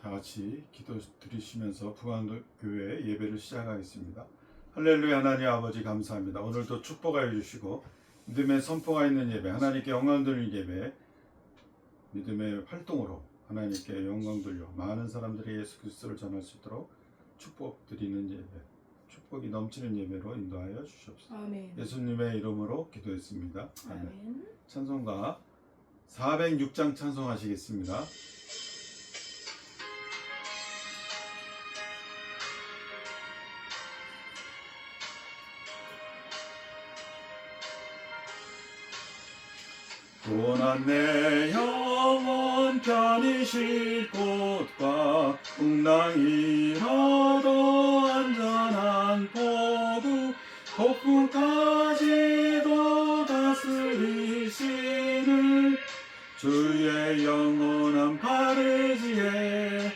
다 같이 기도 드리시면서 부안교회 예배를 시작하겠습니다. 할렐루야. 하나님 아버지 감사합니다. 오늘도 축복하여 주시고 믿음의 선포가 있는 예배, 하나님께 영광 돌리는 예배, 믿음의 활동으로 하나님께 영광 돌려 많은 사람들이 예수 그리스도를 전할 수 있도록 축복 드리는 예배, 축복이 넘치는 예배로 인도하여 주시옵소서. 아멘. 예수님의 이름으로 기도했습니다. 아멘. 아멘. 찬송가 406장 찬송하시겠습니다. 고난 내 영혼 편히 쉴 곳과 풍랑이라도 안전한 포구 폭풍까지도 다스리시는 주의 영원한 바르지에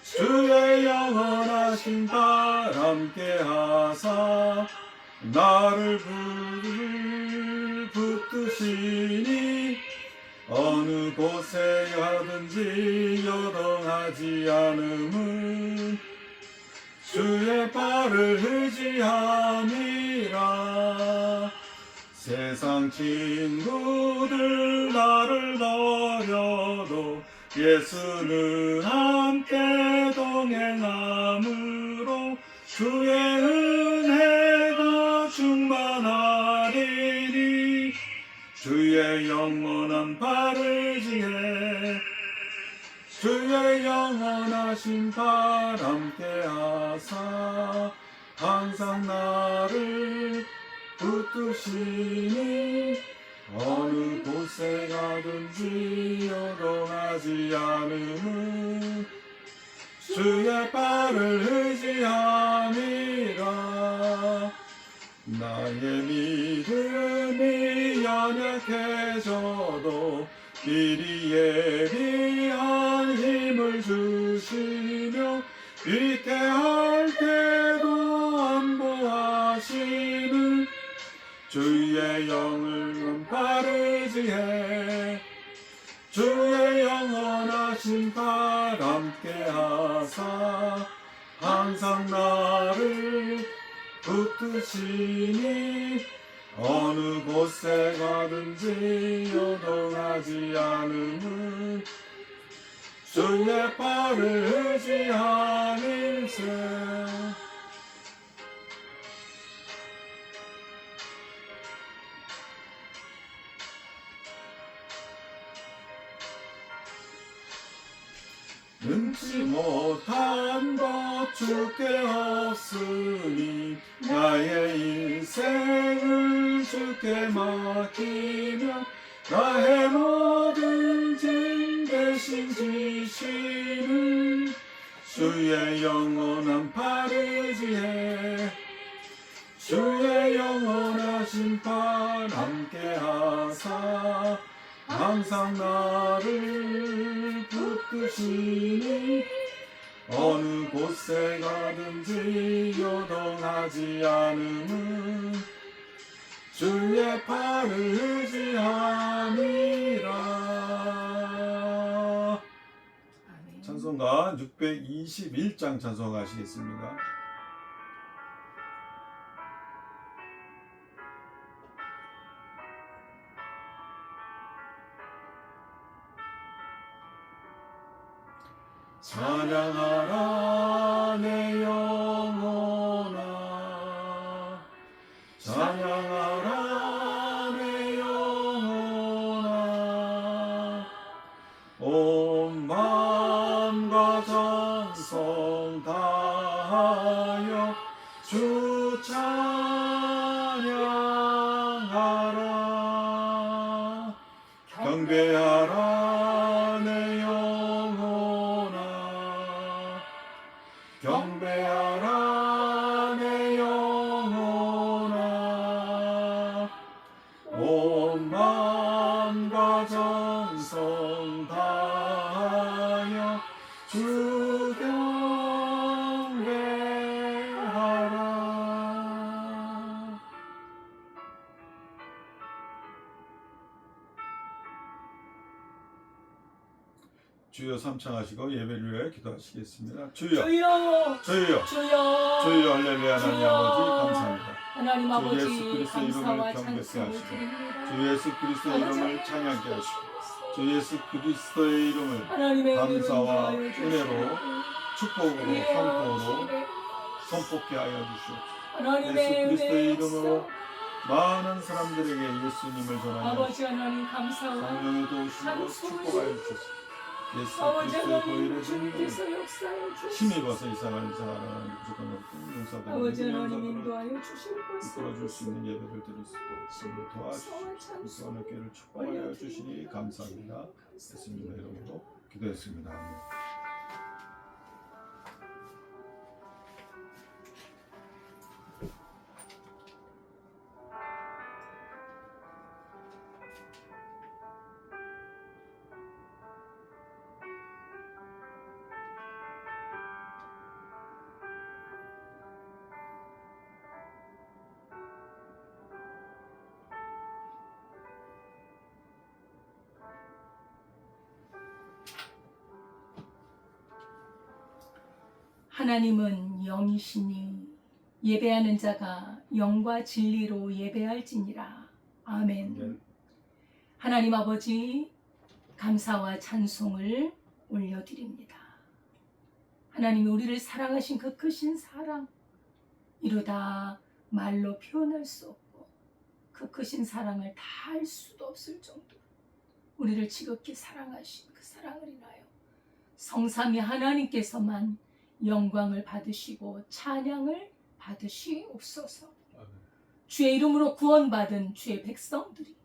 주의 영원하신 발 함께 하사 나를 붙드시니 어느 곳에 가든지 여동하지 않음은 주의 발을 의지함이라. 세상 친구들 나를 버려도 예수는 함께 동행함으로 주의 은혜가 충만하리니 주의 영원한 발을 지해 주의 영원하신 발 함께 하사 항상 나를 붙드시니 어느 곳에 가든지 여동하지 않음은 주의 발을 의지함이라. 나의 믿음이 연약해져도 미리 예비한 힘을 주시며 위태할 때도 안보하시는 주의 영을 바르지해 주의 영원하신 발 함께 하사 항상 나를 붙드시니 어느 곳에 가든지 여동하지 않음은 주의 발을 의지함일세. 능치 못한 것 주께 없으니 나의 인생을 주께 맡기며 나의 모든 짐 대신 지시는 주의 영원한 발을 지해 주의 영원하신 발 함께 하사 항상 나를 붙드시니 어느 곳에 가든지 여동하지 않음은 주의 발을 의지함이라. 아멘. 찬송가 621장 찬송하시겠습니다. 찬양하라 내 영혼아 찬양하라 내 영혼아 온 마음과 정성 다하여 주 찬양하라. 경배하라 내 경배하라 내 영혼아 온 마음과 정성 다하여 주 경배하라. 주여 삼창하시고 예배를 위해 기도하시겠습니다. 주여, 주여 주여, 주여 주여, 할렐루야. 하나님 주여. 아버지 감사합니다. 하나님 주 아버지 예수 그리스도의 감사와 이름을 경배케 찬송을 하시고 드립니다. 주 예수 그리스도의 이름을 찬양케 하시고 주 예수 그리스도의 이름을 하나님의 감사와 은혜로 은혜로 축복으로 예, 선포로 예. 선포케 하여 주시옵소서. 하나님의 예수 그리스도의 은혜의 이름으로 역사. 많은 사람들에게 예수님을 전하며 아버지 하나님 감사와 성령의 도우심으로 찬송을 축복하여 주소서. 예수 아버지 그리스도의 하나님 보혈의 능력을 주님께서 역사해 주시옵소서. 힘입어서 이상한 하나님 무조건 없고 용서되는 아버지 하나님 용서들을 인도하여 주실 것을 이끌어줄 수 있는 예배를 드릴 수 있도록 도와주시고 이수원의 교회를 축복하여 주시니 감사합니다. 예수님의 이름으로 기도했습니다. 아멘. 하나님은 영이시니 예배하는 자가 영과 진리로 예배할지니라. 아멘. 아멘. 하나님 아버지 감사와 찬송을 올려드립니다. 하나님이 우리를 사랑하신 그 크신 사랑 이루다 말로 표현할 수 없고 그 크신 사랑을 다 할 수도 없을 정도로 우리를 지극히 사랑하신 그 사랑을 인하여 성삼위 하나님께서만 영광을 받으시고 찬양을 받으시옵소서. 주의 이름으로 구원받은 주의 백성들이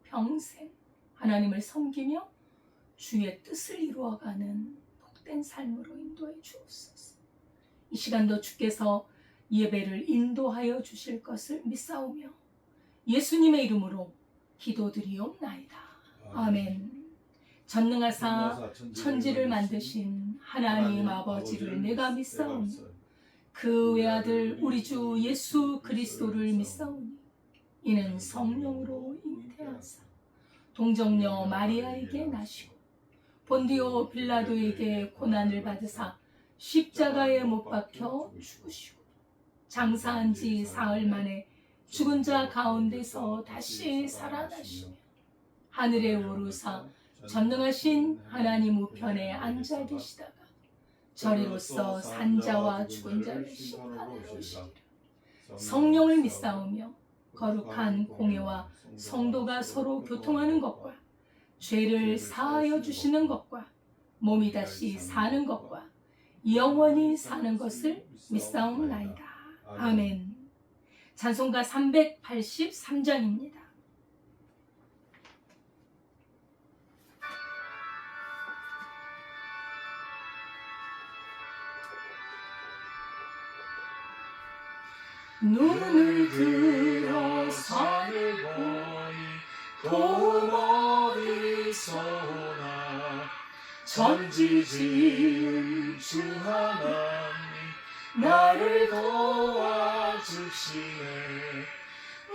평생 하나님을 섬기며 주의 뜻을 이루어가는 복된 삶으로 인도해 주옵소서. 이 시간도 주께서 예배를 인도하여 주실 것을 믿사오며 예수님의 이름으로 기도드리옵나이다. 아멘. 전능하사 천지를 만드신 하나님 아버지를 내가 믿사오니 그 외아들 우리 주 예수 그리스도를 믿사오니 이는 성령으로 잉태하사 동정녀 마리아에게 나시고 본디오 빌라도에게 고난을 받으사 십자가에 못 박혀 죽으시고 장사한 지 사흘 만에 죽은 자 가운데서 다시 살아나시며 하늘에 오르사 전능하신 하나님 우편에 앉아 계시다가 저리로서 산자와 죽은 자를 심판하러 오시리라. 성령을 믿사오며 거룩한 공예와 성도가 서로 교통하는 것과 죄를 사하여 주시는 것과 몸이 다시 사는 것과 영원히 사는 것을 믿사옵나이다. 아멘. 찬송가 383장입니다. 눈을 들어 산을 보니 도움 어디서 오나 천지 지은 주 하나님 나를 도와주시네.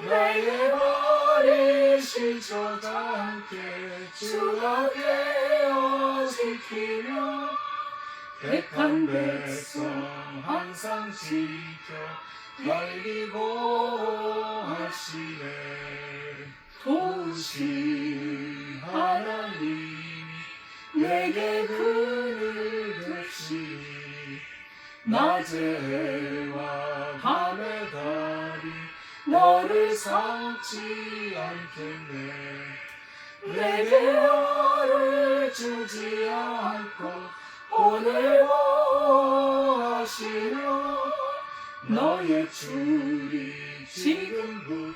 내게 버리신 저가 함께 주가 되어 지키며 택한 백성 항상 지켜 살리고 하시네. 도우신 하나님 내게 그늘 주시니 낮의 해와 밤의 달이 너를 삼지 않겠네. 내게 너를 주지 않고 오늘 보호하시며 너의 줄이 지금부터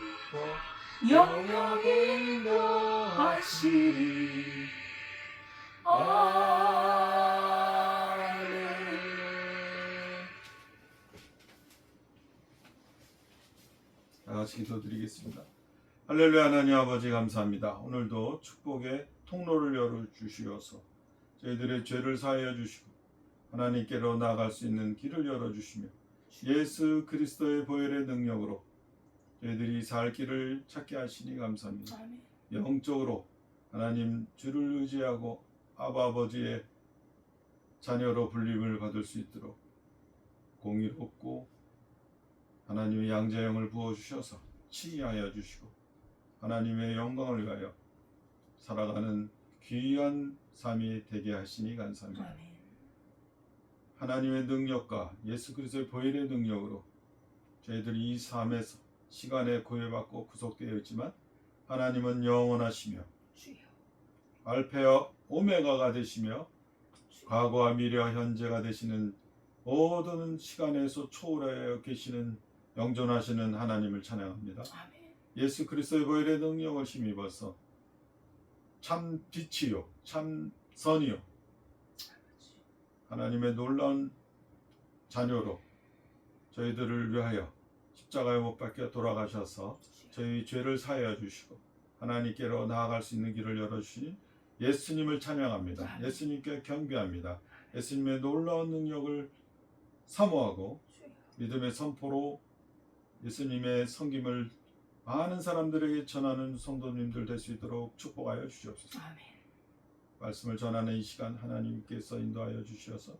영영 인도하시리. 아멘. 다 같이 기도드리겠습니다. 할렐루야. 하나님 아버지 감사합니다. 오늘도 축복의 통로를 열어주시어서 저희들의 죄를 사하여 주시고 하나님께로 나아갈 수 있는 길을 열어주시며 예수 그리스도의 보혈의 능력으로 저희들이 살 길을 찾게 하시니 감사합니다. 아멘. 영적으로 하나님 주를 의지하고 아버지의 자녀로 불림을 받을 수 있도록 공의롭고 하나님의 양자형을 부어주셔서 치유하여 주시고 하나님의 영광을 위하여 살아가는 귀한 삶이 되게 하시니 감사합니다. 아멘. 하나님의 능력과 예수 그리스도의 보혈의 능력으로 저희들이 이 삶에서 시간에 구애받고 구속되어 있지만 하나님은 영원하시며 주여. 알파와 오메가가 되시며 주여. 과거와 미래와 현재가 되시는 모든 시간에서 초월하여 계시는 영존하시는 하나님을 찬양합니다. 아멘. 예수 그리스도의 보혈의 능력을 힘입어서 참 빛이요 참 선이요 하나님의 놀라운 자녀로 저희들을 위하여 십자가에 못 박혀 돌아가셔서 저희 죄를 사하여 주시고 하나님께로 나아갈 수 있는 길을 열어주시니 예수님을 찬양합니다. 아멘. 예수님께 경배합니다. 예수님의 놀라운 능력을 사모하고 주여. 믿음의 선포로 예수님의 섬김을 많은 사람들에게 전하는 성도님들 될 수 있도록 축복하여 주시옵소서. 아멘. 말씀을 전하는 이 시간 하나님께서 인도하여 주셔서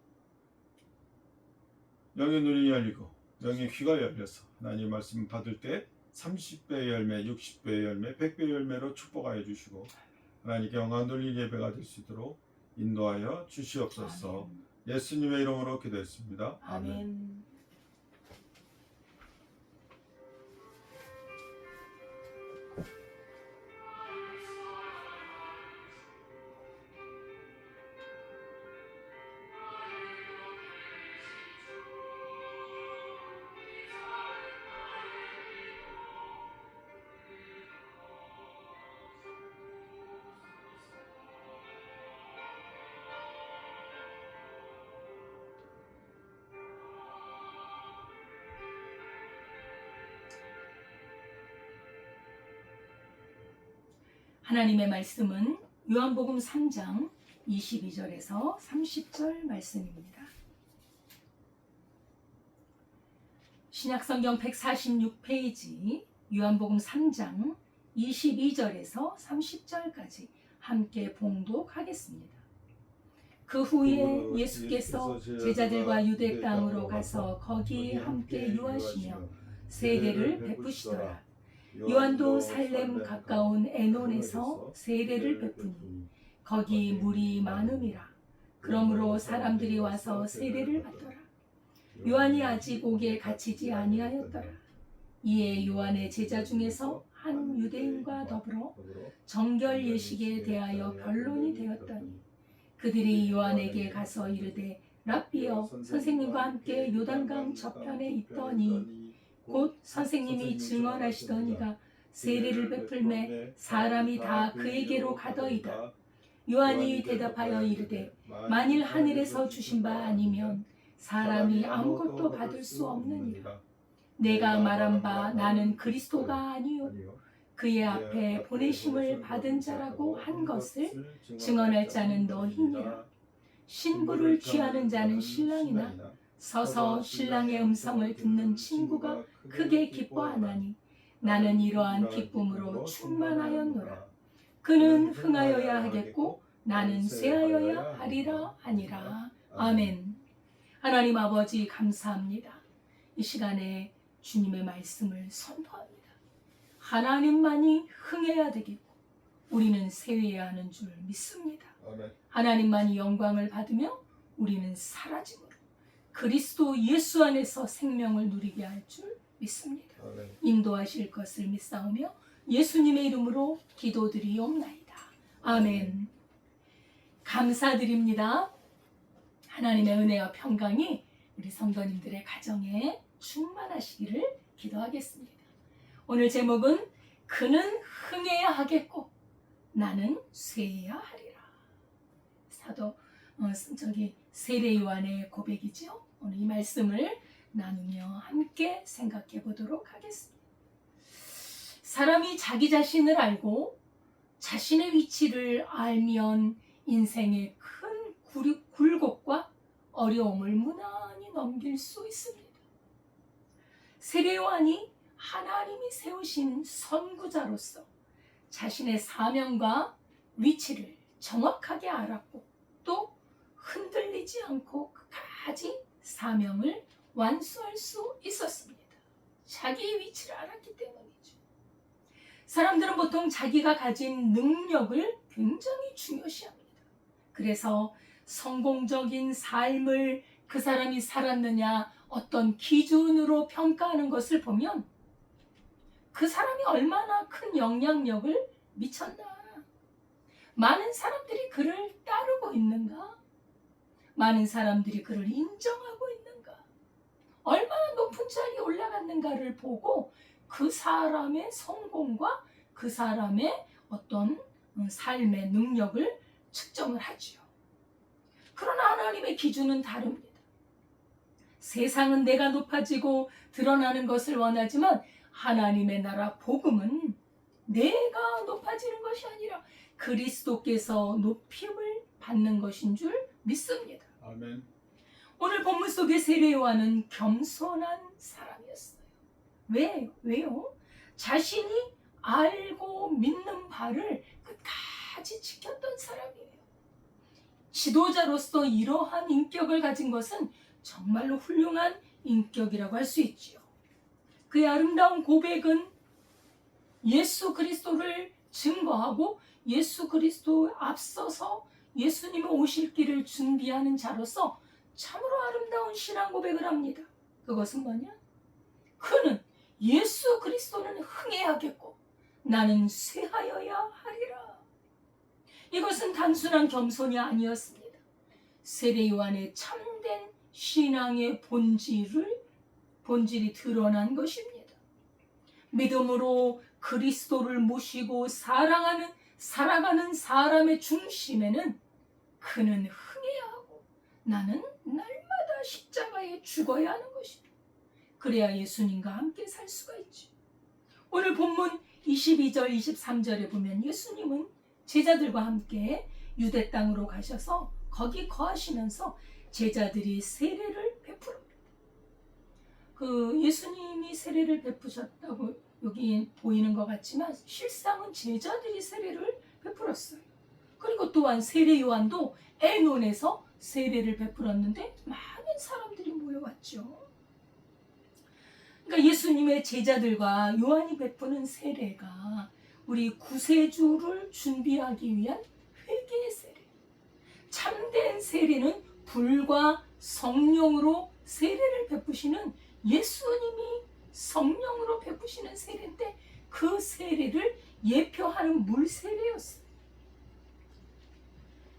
영의 눈이 열리고 영의 귀가 열려서 하나님 말씀 받을 때 30배의 열매, 60배의 열매, 100배의 열매로 축복하여 주시고 하나님께 영광 돌린 예배가 될 수 있도록 인도하여 주시옵소서. 아멘. 예수님의 이름으로 기도했습니다. 아멘. 아멘. 하나님의 말씀은 요한복음 3장 22절에서 30절 말씀입니다. 신약성경 146페이지 요한복음 3장 22절에서 30절까지 함께 봉독하겠습니다. 그 후에 예수께서 제자들과 유대 땅으로 가서 거기 함께 유하시며 세례를 베푸시더라. 요한도 살렘 가까운 에논에서 세례를 베푸니 거기 물이 많음이라. 그러므로 사람들이 와서 세례를 받더라. 요한이 아직 옥에 갇히지 아니하였더라. 이에 요한의 제자 중에서 한 유대인과 더불어 정결 예식에 대하여 변론이 되었더니 그들이 요한에게 가서 이르되 랍비여 선생님과 함께 요단강 저편에 있더니 곧 선생님이 증언하시더니가 세례를 베풀매 사람이 다 그에게로 가더이다. 요한이 대답하여 이르되 만일 하늘에서 주신 바 아니면 사람이 아무것도 받을 수 없느니라. 내가 말한 바 나는 그리스도가 아니요 그의 앞에 보내심을 받은 자라고 한 것을 증언할 자는 너희니라. 신부를 취하는 자는 신랑이나 서서 신랑의 음성을 듣는 친구가 크게 기뻐하나니 나는 이러한 기쁨으로 충만하였노라. 그는 흥하여야 하겠고 나는 쇠하여야 하리라 하니라. 아멘. 하나님 아버지 감사합니다. 이 시간에 주님의 말씀을 선포합니다. 하나님만이 흥해야 되겠고 우리는 쇠해야 하는 줄 믿습니다. 아멘. 하나님만이 영광을 받으며 우리는 사라짐으로 그리스도 예수 안에서 생명을 누리게 할 줄 믿습니다. 아멘. 인도하실 것을 믿사오며 예수님의 이름으로 기도드리옵나이다. 아멘. 감사드립니다. 하나님의 은혜와 평강이 우리 성도님들의 가정에 충만하시기를 기도하겠습니다. 오늘 제목은 그는 흥해야 하겠고 나는 쇠해야 하리라. 사도 세례 요한의 고백이죠. 오늘 이 말씀을 나누며 함께 생각해 보도록 하겠습니다. 사람이 자기 자신을 알고 자신의 위치를 알면 인생의 큰 굴곡과 어려움을 무난히 넘길 수 있습니다. 세례 요한이 하나님이 세우신 선구자로서 자신의 사명과 위치를 정확하게 알았고 또 흔들리지 버리지 않고 끝까지 사명을 완수할 수 있었습니다. 자기의 위치를 알았기 때문이죠. 사람들은 보통 자기가 가진 능력을 굉장히 중요시합니다. 그래서 성공적인 삶을 그 사람이 살았느냐 어떤 기준으로 평가하는 것을 보면 그 사람이 얼마나 큰 영향력을 미쳤나, 많은 사람들이 그를 따르고 있는가, 많은 사람들이 그를 인정하고 있는가, 얼마나 높은 자리에 올라갔는가를 보고 그 사람의 성공과 그 사람의 어떤 삶의 능력을 측정을 하지요. 그러나 하나님의 기준은 다릅니다. 세상은 내가 높아지고 드러나는 것을 원하지만 하나님의 나라 복음은 내가 높아지는 것이 아니라 그리스도께서 높임을 받는 것인 줄 믿습니다. 아멘. 오늘 본문 속의 세례 요한은 겸손한 사람이었어요. 왜요? 자신이 알고 믿는 바를 끝까지 지켰던 사람이에요. 지도자로서 이러한 인격을 가진 것은 정말로 훌륭한 인격이라고 할 수 있지요. 그의 아름다운 고백은 예수 그리스도를 증거하고 예수 그리스도에 앞서서 예수님의 오실 길을 준비하는 자로서 참으로 아름다운 신앙 고백을 합니다. 그것은 뭐냐? 그는 예수 그리스도는 흥해야겠고 나는 쇠하여야 하리라. 이것은 단순한 겸손이 아니었습니다. 세례 요한의 참된 신앙의 본질이 드러난 것입니다. 믿음으로 그리스도를 모시고 살아가는 사람의 중심에는 그는 흥해야 하고 나는 날마다 십자가에 죽어야 하는 것입니다. 그래야 예수님과 함께 살 수가 있죠. 오늘 본문 22절 23절에 보면 예수님은 제자들과 함께 유대 땅으로 가셔서 거기 거하시면서 제자들이 세례를 베풀었습니다. 예수님이 세례를 베푸셨다고 여기 보이는 것 같지만 실상은 제자들이 세례를 베풀었어요. 그리고 또한 세례 요한도 애논에서 세례를 베풀었는데 많은 사람들이 모여왔죠. 그러니까 예수님의 제자들과 요한이 베푸는 세례가 우리 구세주를 준비하기 위한 회개의 세례. 참된 세례는 불과 성령으로 세례를 베푸시는 예수님이 성령으로 베푸시는 세례인데 그 세례를 예표하는 물세례였어요.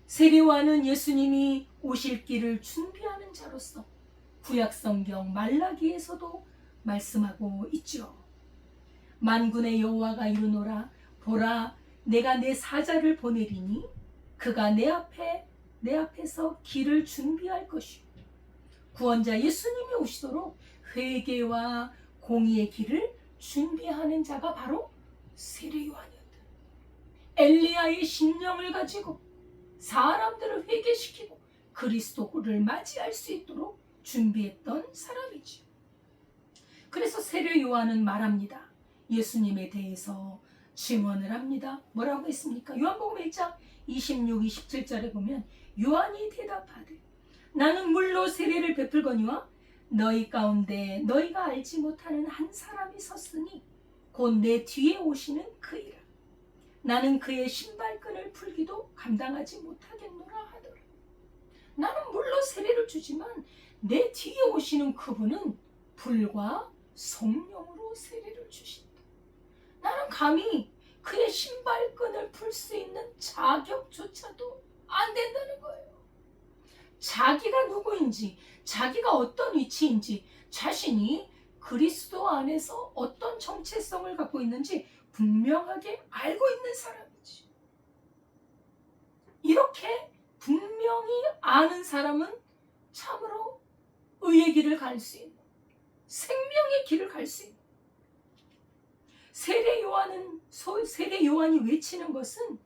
세례와는 예수님이 오실 길을 준비하는 자로서 구약성경 말라기에서도 말씀하고 있죠. 만군의 여호와가 이르노라 보라 내가 내 사자를 보내리니 그가 내 앞에서 길을 준비할 것이요 구원자 예수님이 오시도록 회개와 공의의 길을 준비하는 자가 바로 세례 요한이었다. 엘리야의 심령을 가지고 사람들을 회개시키고 그리스도를 맞이할 수 있도록 준비했던 사람이지요. 그래서 세례 요한은 말합니다. 예수님에 대해서 증언을 합니다. 뭐라고 했습니까? 요한복음 1장 26, 27절에 보면 요한이 대답하되 나는 물로 세례를 베풀거니와 너희 가운데 너희가 알지 못하는 한 사람이 섰으니 곧 내 뒤에 오시는 그이라. 나는 그의 신발끈을 풀기도 감당하지 못하겠노라 하더라. 나는 물로 세례를 주지만 내 뒤에 오시는 그분은 불과 성령으로 세례를 주신다. 나는 감히 그의 신발끈을 풀 수 있는 자격조차도 안 된다는 거예요. 자기가 누구인지, 자기가 어떤 위치인지, 자신이 그리스도 안에서 어떤 정체성을 갖고 있는지 분명하게 알고 있는 사람이지. 이렇게 분명히 아는 사람은 참으로 의의 길을 갈 수 있는, 생명의 길을 갈 수 있는. 세례 요한이 외치는 것은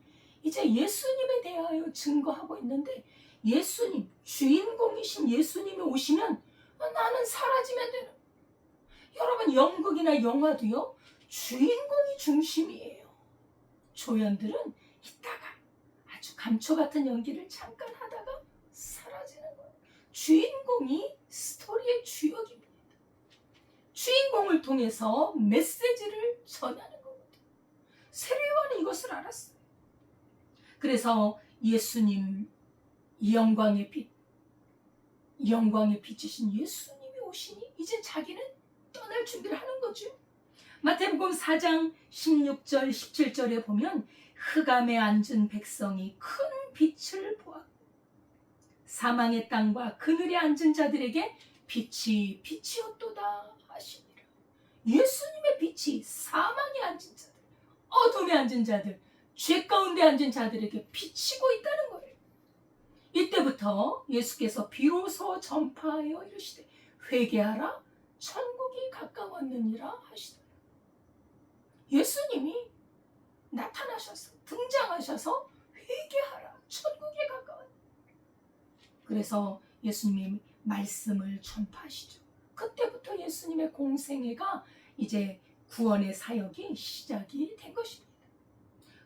이제 예수님에 대하여 증거하고 있는데 예수님, 주인공이신 예수님이 오시면 나는 사라지면 되는. 여러분 연극이나 영화도요 주인공이 중심이에요. 조연들은 이따가 아주 감초 같은 연기를 잠깐 하다가 사라지는 거예요. 주인공이 스토리의 주역입니다. 주인공을 통해서 메시지를 전하는 거거든요. 세례요한은 이것을 알았어요. 그래서 예수님, 이 영광의 빛이신 예수님이 오시니 이제 자기는 떠날 준비를 하는 거죠. 마태복음 4장 16절 17절에 보면 흑암에 앉은 백성이 큰 빛을 보았고 사망의 땅과 그늘에 앉은 자들에게 빛이 빛이었도다 하시니라. 예수님의 빛이 사망에 앉은 자들, 어둠에 앉은 자들, 죄 가운데 앉은 자들에게 비치고 있다는 거예요. 이때부터 예수께서 비로소 전파하여 이르시되 회개하라 천국이 가까웠느니라 하시더라. 예수님이 나타나셔서 등장하셔서 회개하라 천국이 가까웠다. 그래서 예수님이 말씀을 전파하시죠. 그때부터 예수님의 공생애가 이제 구원의 사역이 시작이 된 것입니다.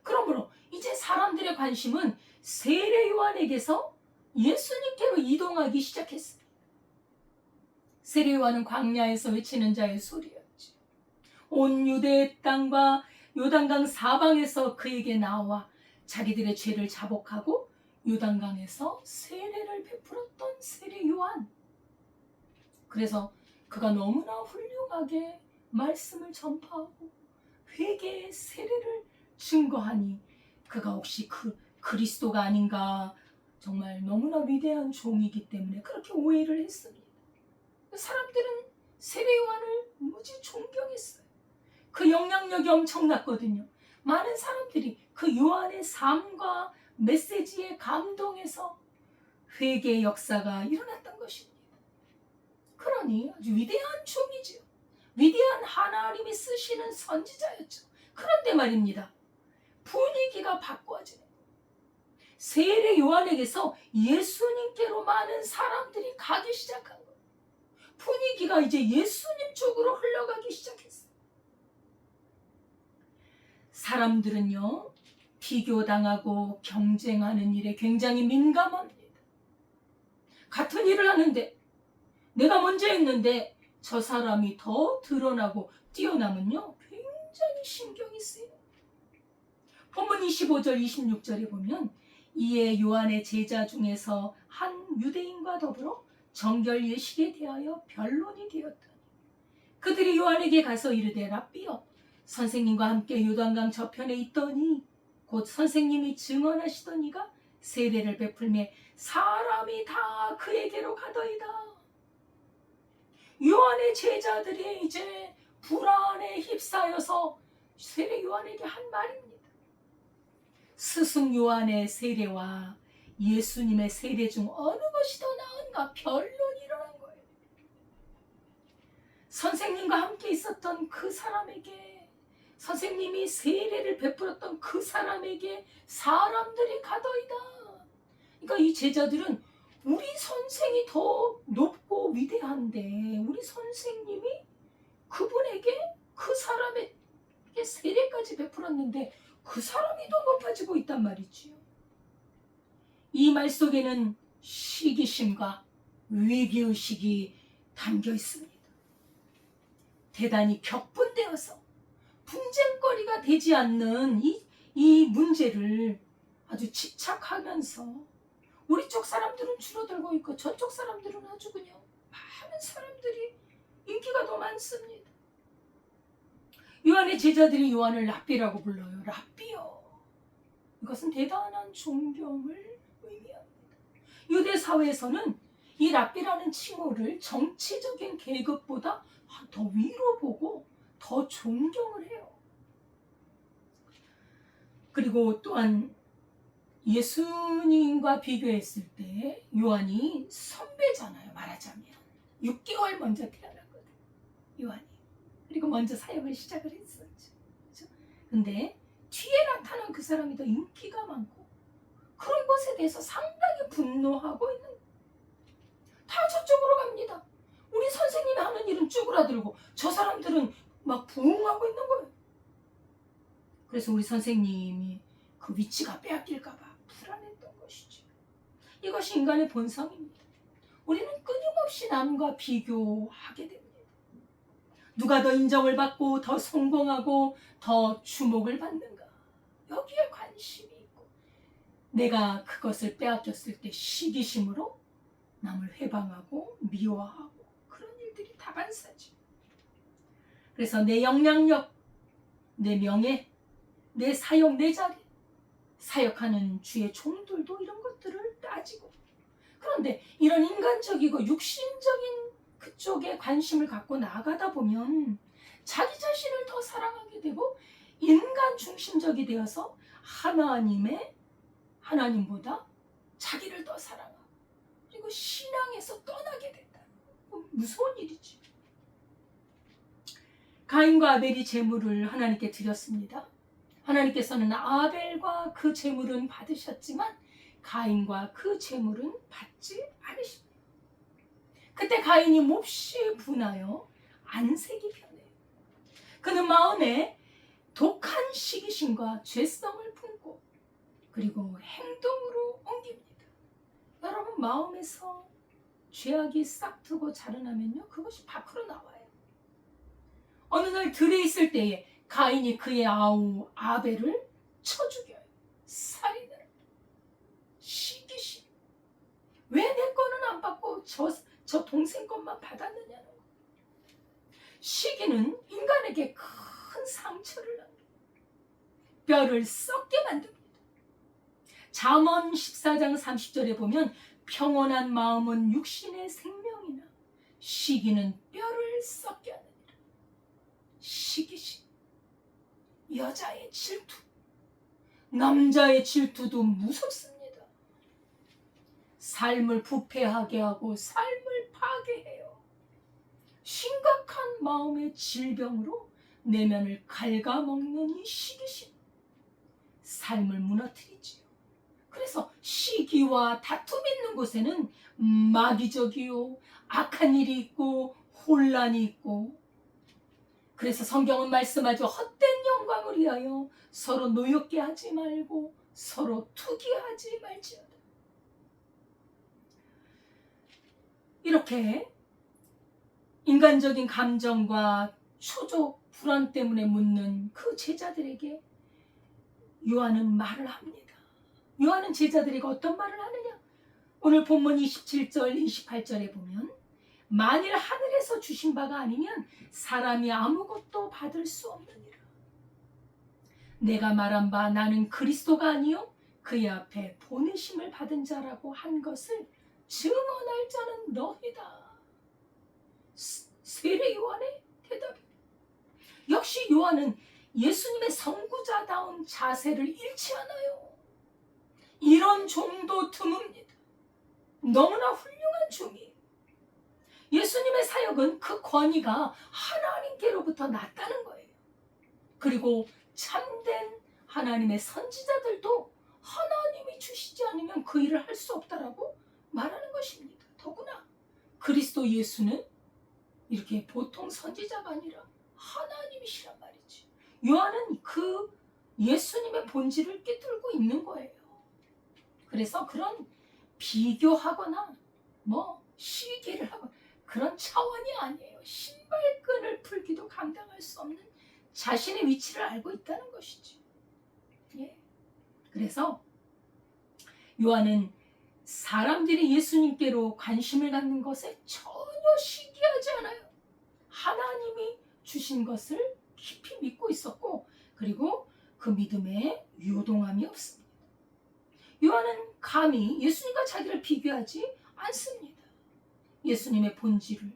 그러므로 이제 사람들의 관심은 세례 요한에게서 예수님께로 이동하기 시작했습니다. 세례 요한은 광야에서 외치는 자의 소리였지. 온 유대 땅과 요단강 사방에서 그에게 나와 자기들의 죄를 자복하고 요단강에서 세례를 베풀었던 세례 요한. 그래서 그가 너무나 훌륭하게 말씀을 전파하고 회개의 세례를 증거하니 그가 혹시 그리스도가 아닌가, 정말 너무나 위대한 종이기 때문에 그렇게 오해를 했습니다. 사람들은 세례 요한을 무지 존경했어요. 그 영향력이 엄청났거든요. 많은 사람들이 그 요한의 삶과 메시지에 감동해서 회개의 역사가 일어났던 것입니다. 그러니 아주 위대한 종이죠. 위대한 하나님이 쓰시는 선지자였죠. 그런데 말입니다, 분위기가 바꿔지는 거예요. 세례 요한에게서 예수님께로 많은 사람들이 가기 시작한 거예요. 분위기가 이제 예수님 쪽으로 흘러가기 시작했어요. 사람들은요, 비교당하고 경쟁하는 일에 굉장히 민감합니다. 같은 일을 하는데 내가 먼저 했는데 저 사람이 더 드러나고 뛰어나면요, 굉장히 신경이 쓰여요. 본문 25절 26절에 보면 이에 요한의 제자 중에서 한 유대인과 더불어 정결 예식에 대하여 변론이 되었더니 그들이 요한에게 가서 이르되 랍비여 선생님과 함께 요단강 저편에 있더니 곧 선생님이 증언하시더니가 세례를 베풀매 사람이 다 그에게로 가더이다. 요한의 제자들이 이제 불안에 휩싸여서 세례 요한에게 한 말입니다. 스승 요한의 세례와 예수님의 세례 중 어느 것이 더 나은가 변론이 일어난 거예요. 선생님과 함께 있었던 그 사람에게, 선생님이 세례를 베풀었던 그 사람에게 사람들이 가더이다. 그러니까 이 제자들은 우리 선생이 더 높고 위대한데 우리 선생님이 그분에게, 그 사람에게 세례까지 베풀었는데 그 사람이 더 높아지고 있단 말이지요. 이 말 속에는 시기심과 위기의식이 담겨 있습니다. 대단히 격분되어서 분쟁거리가 되지 않는 이 문제를 아주 집착하면서 우리 쪽 사람들은 줄어들고 있고 저쪽 사람들은 아주 그냥 많은 사람들이 인기가 더 많습니다. 요한의 제자들이 요한을 랍비라고 불러요. 랍비요. 이것은 대단한 존경을 의미합니다. 유대 사회에서는 이 랍비라는 칭호를 정치적인 계급보다 더 위로 보고 더 존경을 해요. 그리고 또한 예수님과 비교했을 때 요한이 선배잖아요. 말하자면 6개월 먼저 태어났거든요, 요한이. 그리고 먼저 사역을 시작을 했었죠. 그렇죠? 근데 뒤에 나타난 그 사람이 더 인기가 많고 그런 것에 대해서 상당히 분노하고 있는 거예요. 다 저쪽으로 갑니다. 우리 선생님이 하는 일은 쭈그라들고 저 사람들은 막 부응하고 있는 거예요. 그래서 우리 선생님이 그 위치가 빼앗길까 봐 불안했던 것이죠. 이것이 인간의 본성입니다. 우리는 끊임없이 남과 비교하게 됩니다. 누가 더 인정을 받고 더 성공하고 더 주목을 받는가? 여기에 관심이 있고 내가 그것을 빼앗겼을 때 시기심으로 남을 회방하고 미워하고 그런 일들이 다반사지. 그래서 내 영향력, 내 명예, 내 사역, 내 자리, 사역하는 주의 종들도 이런 것들을 따지고, 그런데 이런 인간적이고 육신적인 그쪽에 관심을 갖고 나아가다 보면 자기 자신을 더 사랑하게 되고 인간 중심적이 되어서 하나님보다 자기를 더 사랑하고 그리고 신앙에서 떠나게 된다. 무서운 일이지. 가인과 아벨이 제물을 하나님께 드렸습니다. 하나님께서는 아벨과 그 제물은 받으셨지만 가인과 그 제물은 받지 않으십니다. 그때 가인이 몹시 분하여 안색이 변해요. 그는 마음에 독한 시기심과 죄성을 품고 그리고 행동으로 옮깁니다. 여러분, 마음에서 죄악이 싹트고 자라나면요, 그것이 밖으로 나와요. 어느 날 들에 있을 때에 가인이 그의 아우 아벨을 쳐 죽여요. 살인을. 시기심. 왜 내 거는 안 받고 저 동생 것만 받았느냐는 거. 시기는 인간에게 큰 상처를 남깁니다. 뼈를 썩게 만듭니다. 잠언 14장 30절에 보면 평온한 마음은 육신의 생명이나 시기는 뼈를 썩게 하느니라. 시기심. 여자의 질투, 남자의 질투도 무섭습니다. 삶을 부패하게 하고 삶을 파괴해요. 심각한 마음의 질병으로 내면을 갉아먹는 이 시기심, 삶을 무너뜨리지요. 그래서 시기와 다툼 있는 곳에는 마귀적이요, 악한 일이 있고 혼란이 있고, 그래서 성경은 말씀하죠. 헛된 영광을 위하여 서로 노엽게 하지 말고 서로 투기하지 말지어다. 이렇게 인간적인 감정과 초조 불안 때문에 묻는 그 제자들에게 요한은 말을 합니다. 요한은 제자들에게 어떤 말을 하느냐? 오늘 본문 27절 28절에 보면 만일 하늘에서 주신 바가 아니면 사람이 아무것도 받을 수 없느니라. 내가 말한 바 나는 그리스도가 아니요 그의 앞에 보내심을 받은 자라고 한 것을 증언할 자는 너희다. 세례 요한의 대답입니다. 역시 요한은 예수님의 선구자다운 자세를 잃지 않아요. 이런 종도 드뭅니다. 너무나 훌륭한 종이에요. 예수님의 사역은 그 권위가 하나님께로부터 났다는 거예요. 그리고 참된 하나님의 선지자들도 하나님이 주시지 않으면 그 일을 할 수 없다라고 말하는 것입니다. 더구나 그리스도 예수는 이렇게 보통 선지자가 아니라 하나님이시란 말이지. 요한은 그 예수님의 본질을 꿰뚫고 있는 거예요. 그래서 그런 비교하거나 시기를 하거나 그런 차원이 아니에요. 신발끈을 풀기도 감당할 수 없는 자신의 위치를 알고 있다는 것이지. 예. 그래서 요한은 사람들이 예수님께로 관심을 갖는 것에 전혀 시기하지 않아요. 하나님이 주신 것을 깊이 믿고 있었고, 그리고 그 믿음에 요동함이 없습니다. 요한은 감히 예수님과 자기를 비교하지 않습니다. 예수님의 본질을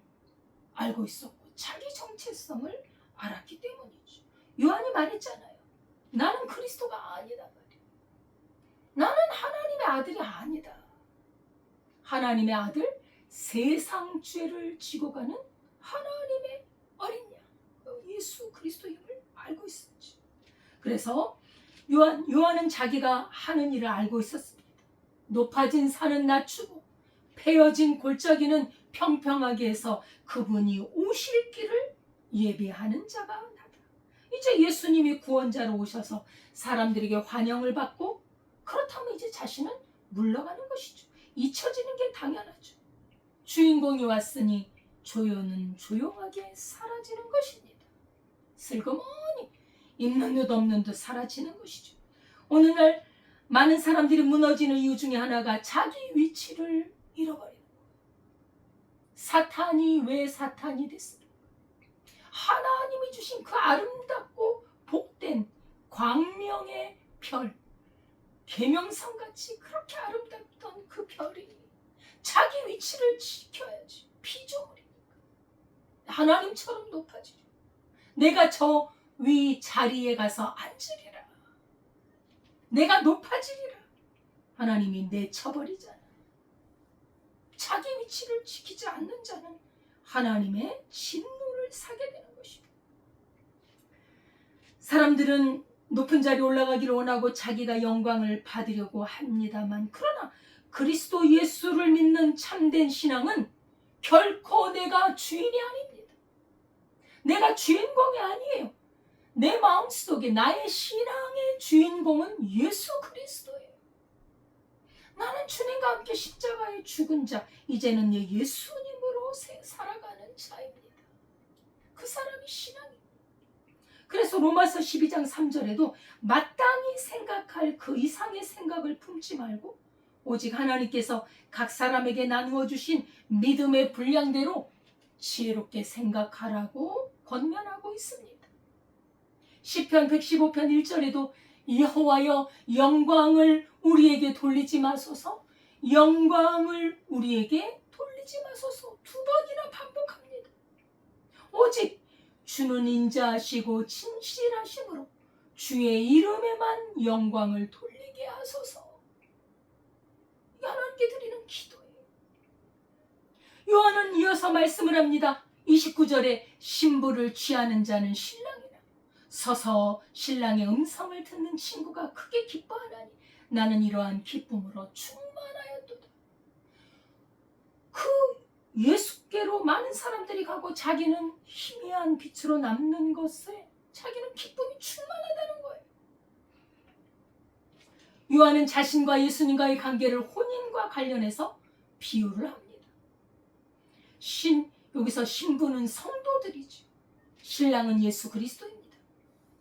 알고 있었고 자기 정체성을 알았기 때문이죠. 요한이 말했잖아요. 나는 그리스도가 아니다 말이야. 나는 하나님의 아들이 아니다. 하나님의 아들, 세상 죄를 지고 가는 하나님의 어린 양, 예수 그리스도임을 알고 있었지. 그래서 요한은 자기가 하는 일을 알고 있었습니다. 높아진 산은 낮추고 패여진 골짜기는 평평하게 해서 그분이 오실 길을 예비하는 자가 나다. 이제 예수님이 구원자로 오셔서 사람들에게 환영을 받고 그렇다면 이제 자신은 물러가는 것이죠. 잊혀지는 게 당연하죠. 주인공이 왔으니 조연은 조용하게 사라지는 것입니다. 슬그머니 있는 듯 없는 듯 사라지는 것이죠. 오늘날 많은 사람들이 무너지는 이유 중에 하나가 자기 위치를 잃어버리는 거예요. 사탄이 왜 사탄이 됐을까? 하나님이 주신 그 아름답고 복된 광명의 별, 계명성같이 그렇게 아름답던 그 별이 자기 위치를 지켜야지. 피조물이니까 하나님처럼 높아지죠. 내가 저 위 자리에 가서 앉으리라. 내가 높아지리라. 하나님이 내쳐버리잖아. 자기 위치를 지키지 않는 자는 하나님의 진노를 사게 되는 것입니다. 사람들은 높은 자리에 올라가기를 원하고 자기가 영광을 받으려고 합니다만, 그러나 그리스도 예수를 믿는 참된 신앙은 결코 내가 주인이 아닙니다. 내가 주인공이 아니에요. 내 마음속에 나의 신앙의 주인공은 예수 그리스도예요. 나는 주님과 함께 십자가에 죽은 자, 이제는 예수님으로 살아가는 자입니다. 그 사람이 신앙입니다. 그래서 로마서 12장 3절에도 마땅히 생각할 그 이상의 생각을 품지 말고 오직 하나님께서 각 사람에게 나누어 주신 믿음의 분량대로 지혜롭게 생각하라고 권면하고 있습니다. 시편 115편 1절에도 여호와여 영광을 우리에게 돌리지 마소서, 영광을 우리에게 돌리지 마소서 두 번이나 반복합니다. 오직 주는 인자하시고 진실하심으로 주의 이름에만 영광을 돌리게 하소서. 하나님께 드리는 기도예요. 요한은 이어서 말씀을 합니다. 29절에 신부를 취하는 자는 신랑이라. 서서 신랑의 음성을 듣는 친구가 크게 기뻐하나니 나는 이러한 기쁨으로 충만하였도다. 그 예수께로 많은 사람들이 가고 자기는 희미한 빛으로 남는 것에 자기는 기쁨이 충만하다는 거예요. 요한은 자신과 예수님과의 관계를 혼인과 관련해서 비유를 합니다. 여기서 신부는 성도들이죠. 신랑은 예수 그리스도입니다.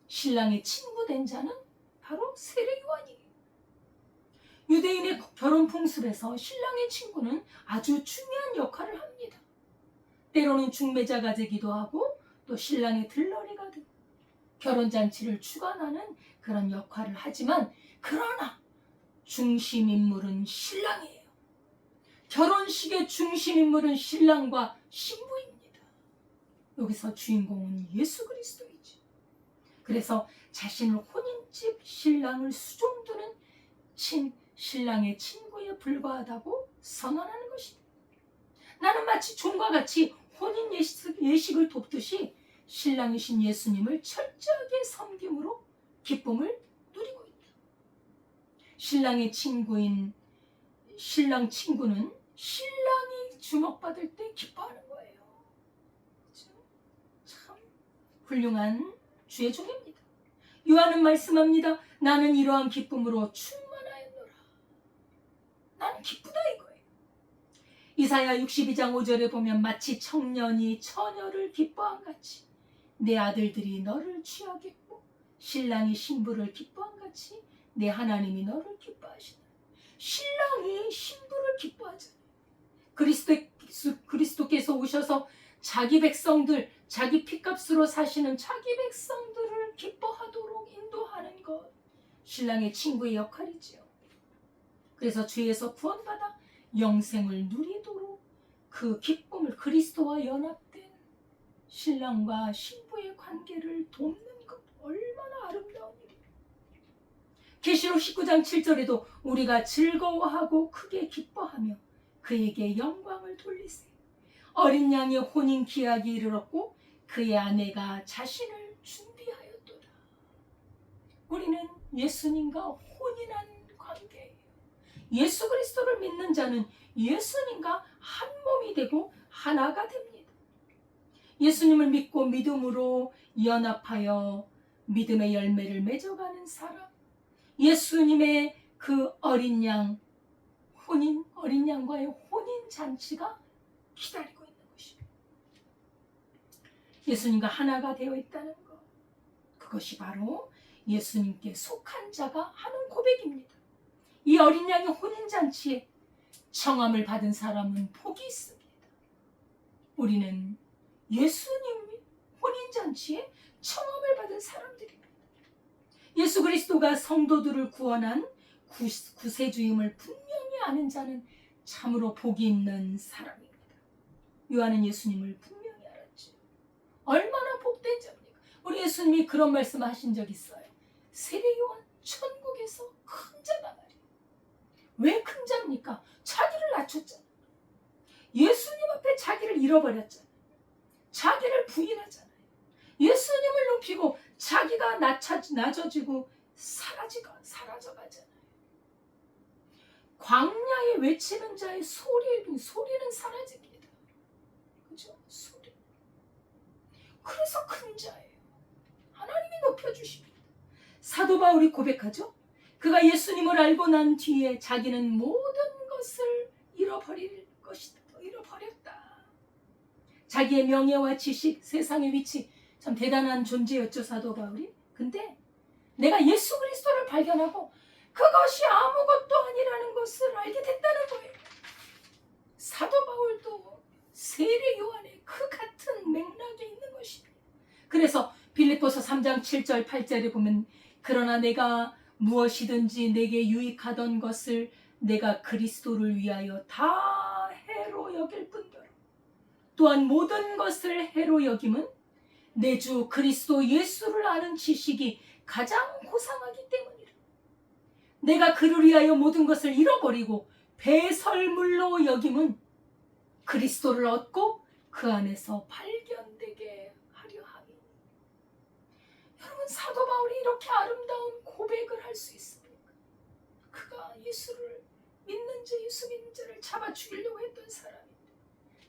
신랑의 친구 된 자는 바로 세례 요한이에요. 유대인의 결혼 풍습에서 신랑의 친구는 아주 중요한 역할을 합니다. 때로는 중매자가 되기도 하고 또 신랑의 들러리가 되고 결혼잔치를 주관하는 그런 역할을 하지만, 그러나 중심 인물은 신랑이에요. 결혼식의 중심 인물은 신랑과 신부입니다. 여기서 주인공은 예수 그리스도이죠. 그래서 자신을 혼인집 신랑을 수종두는 신랑의 친구에 불과하다고 선언하는 것입니다. 나는 마치 종과 같이 혼인 예식을 돕듯이 신랑이신 예수님을 철저하게 섬김으로 기쁨을 누리고 있다. 신랑의 친구인 신랑 친구는 신랑이 주목받을 때 기뻐하는 거예요. 참 훌륭한 주의 종입니다. 요한은 말씀합니다. 나는 이러한 기쁨으로 충만하였노라. 나는 기쁘다 이거예요. 이사야 62장 5절에 보면 마치 청년이 처녀를 기뻐한 같이 내 아들들이 너를 취하겠고 신랑이 신부를 기뻐한 같이 내 하나님이 너를 기뻐하시다. 신랑이 신부를 기뻐하잖아요. 그리스도께서 오셔서 자기 백성들, 자기 피값으로 사시는 자기 백성들을 기뻐하도록 인도하는 것, 신랑의 친구의 역할이지요. 그래서 죄에서 구원받아 영생을 누리도록 그 기쁨을, 그리스도와 연합된 신랑과 신부의 관계를 돕는 것, 얼마나 아름다운 일이에요. 계시록 19장 7절에도 우리가 즐거워하고 크게 기뻐하며 그에게 영광을 돌리세. 어린 양의 혼인 기약이 이르렀고 그의 아내가 자신을 준비하였도다. 우리는 예수님과 혼인한 관계예요. 예수 그리스도를 믿는 자는 예수님과 한 몸이 되고 하나가 됩니다. 예수님을 믿고 믿음으로 연합하여 믿음의 열매를 맺어가는 사람, 예수님의 그 어린 양과의 혼인 잔치가 기다리고 있는 것입니다. 예수님과 하나가 되어 있다는 것, 그것이 바로 예수님께 속한 자가 하는 고백입니다. 이 어린 양의 혼인잔치에 청함을 받은 사람은 복이 있습니다. 우리는 예수님 혼인잔치에 청함을 받은 사람들입니다. 예수 그리스도가 성도들을 구원한 구세주임을 분명히 아는 자는 참으로 복이 있는 사람입니다. 요한은 예수님을 분명히 알았죠. 얼마나 복된 자입니까? 우리 예수님이 그런 말씀 하신 적 있어요. 세례 요한 천국에서 큰 자다 말이에요. 왜 큰 자입니까? 자기를 낮췄잖아요. 예수님 앞에 자기를 잃어버렸잖아요. 자기를 부인하잖아요. 예수님을 높이고 자기가 낮아지고 사라져가잖아요. 광야에 외치는 자의 소리는 사라집니다. 그죠? 소리. 그래서 큰 자예요. 하나님이 높여주십니다. 사도 바울이 고백하죠. 그가 예수님을 알고 난 뒤에 자기는 모든 것을 잃어버릴 것이다. 잃어버렸다. 자기의 명예와 지식, 세상의 위치, 참 대단한 존재였죠, 사도 바울이. 근데 내가 예수 그리스도를 발견하고 그것이 아무것도 아니라는 것을 알게 됐다는 거예요. 사도 바울도 세례 요한의 그 같은 맥락에 있는 것입니다. 그래서 빌립보서 3장 7절 8절에 보면 그러나 내가 무엇이든지 내게 유익하던 것을 내가 그리스도를 위하여 다 해로 여길 뿐더러 또한 모든 것을 해로 여김은 내 주 그리스도 예수를 아는 지식이 가장 고상하기 때문이라. 내가 그를 위하여 모든 것을 잃어버리고 배설물로 여김은 그리스도를 얻고 그 안에서 발견되게 하려 함이니. 여러분, 사도 바울이 이렇게 아름다운 고백을 할 수 있습니까? 그가 예수를 믿는 자, 예수 믿는 자를 잡아 죽이려고 했던 사람인데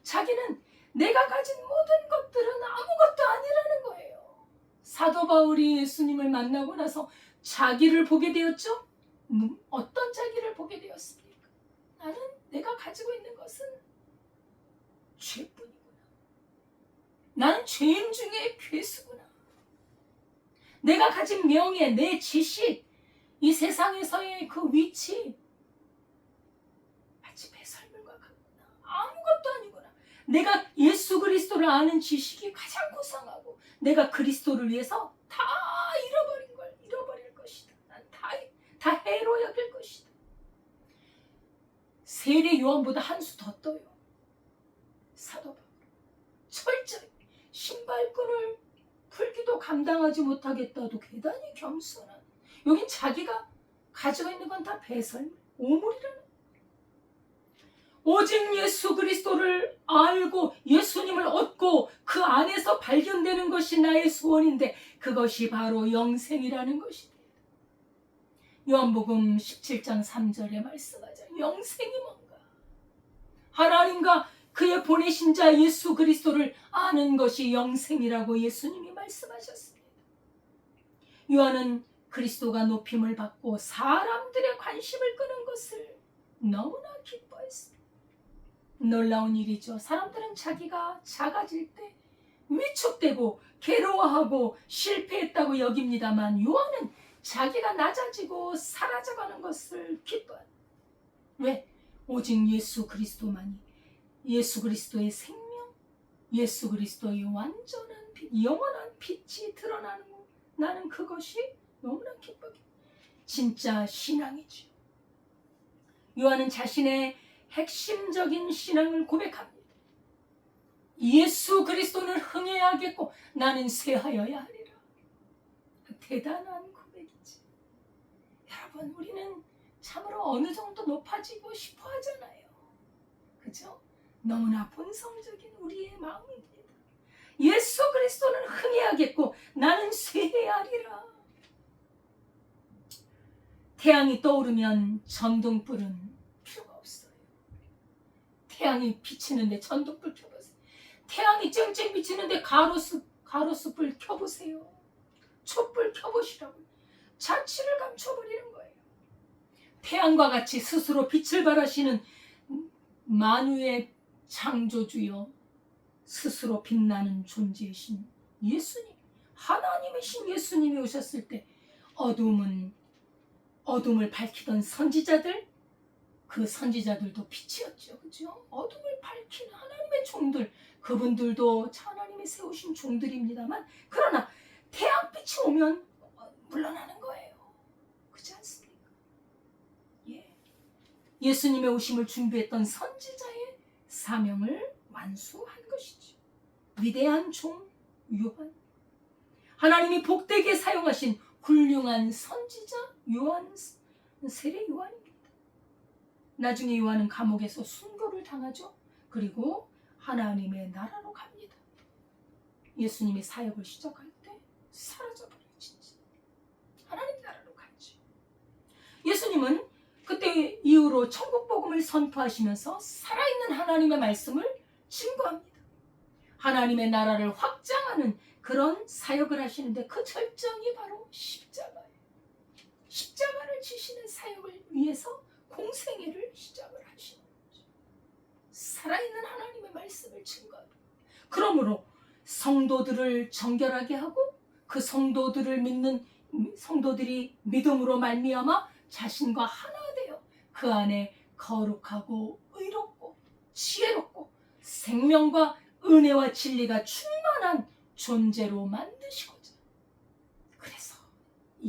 자기는 내가 가진 모든 것들은 아무것도 아니라는 거예요. 사도 바울이 예수님을 만나고 나서 자기를 보게 되었죠? 어떤 자기를 보게 되었습니까? 나는 내가 가지고 있는 것은 죄뿐이구나. 나는 죄인 중에 괴수구나. 내가 가진 명예, 내 지식, 이 세상에서의 그 위치 마치 배설물과 같구나. 아무것도 아니구나. 내가 예수 그리스도를 아는 지식이 가장 고상하고 내가 그리스도를 위해서 다 잃어버릴 것이다. 난 다 해로 여길 것이다. 세례 요한보다 한 수 더 떠요. 사도 바울. 철저히 신발끈을 풀기도 감당하지 못하겠다도 대단히 겸손한. 여긴 자기가 가지고 있는 건 다 배설물, 오물이라는. 오직 예수 그리스도를 알고 예수님을 얻고 그 안에서 발견되는 것이 나의 소원인데 그것이 바로 영생이라는 것입니다. 요한복음 17장 3절에 말씀하자. 영생이 뭔가? 하나님과 그의 보내신 자 예수 그리스도를 아는 것이 영생이라고 예수님이 말씀하셨습니다. 요한은 그리스도가 높임을 받고 사람들의 관심을 끄는 것을 너무나 기뻐했습니다. 놀라운 일이죠. 사람들은 자기가 작아질 때 위축되고 괴로워하고 실패했다고 여깁니다만 요한은 자기가 낮아지고 사라져가는 것을 기뻐해요. 왜? 오직 예수 그리스도만이, 예수 그리스도의 생명, 예수 그리스도의 완전한 빛, 영원한 빛이 드러나는 거. 나는 그것이 너무나 기뻐요. 진짜 신앙이죠. 요한은 자신의 핵심적인 신앙을 고백합니다. 예수 그리스도를 흥해야겠고 나는 쇠하여야 하리라. 대단한 고백이지. 여러분, 우리는 참으로 어느 정도 높아지고 싶어 하잖아요. 그죠? 너무나 본성적인 우리의 마음입니다. 예수 그리스도는 흥해야겠고 나는 쇠해야 하리라. 태양이 떠오르면 전등불은 필요가 없어요. 태양이 비치는데 전등불 켜보세요. 태양이 쨍쨍 비치는데 가로수불 켜보세요. 촛불 켜보시라고. 자취를 감춰버리는 거예요. 태양과 같이 스스로 빛을 발하시는 만유의 창조주여 스스로 빛나는 존재이신 예수님, 하나님이신 예수님이 오셨을 때 어둠을 밝히던 선지자들, 그 선지자들도 빛이었죠. 그죠? 어둠을 밝히는 하나님의 종들, 그분들도 하나님이 세우신 종들입니다만, 그러나 태양빛이 오면 물러나는 거예요. 그렇지 않습니까? 예. 예수님의 오심을 준비했던 선지자의 사명을 완수한 것이죠. 위대한 종 요한, 하나님이 복되게 사용하신 훌륭한 선지자 요한, 세례 요한입니다. 나중에 요한은 감옥에서 순교를 당하죠. 그리고 하나님의 나라로 갑니다. 예수님이 사역을 시작할 때 사라져버려요. 진짜 하나님 나라로 갔죠. 예수님은 그때 이후로 천국 복음을 선포하시면서 살아있는 하나님의 말씀을 증거합니다. 하나님의 나라를 확장하는 그런 사역을 하시는데, 그 절정이 바로 십자가예요. 십자가를 지시는 사역을 위해서 공생애를 시작을 하시는 거죠. 살아있는 하나님의 말씀을 증거합니다. 그러므로 성도들을 정결하게 하고, 그 성도들이 믿음으로 말미암아 자신과 하나 되어 그 안에 거룩하고 의롭고 지혜롭고 생명과 은혜와 진리가 충만한 존재로 만드시고자, 그래서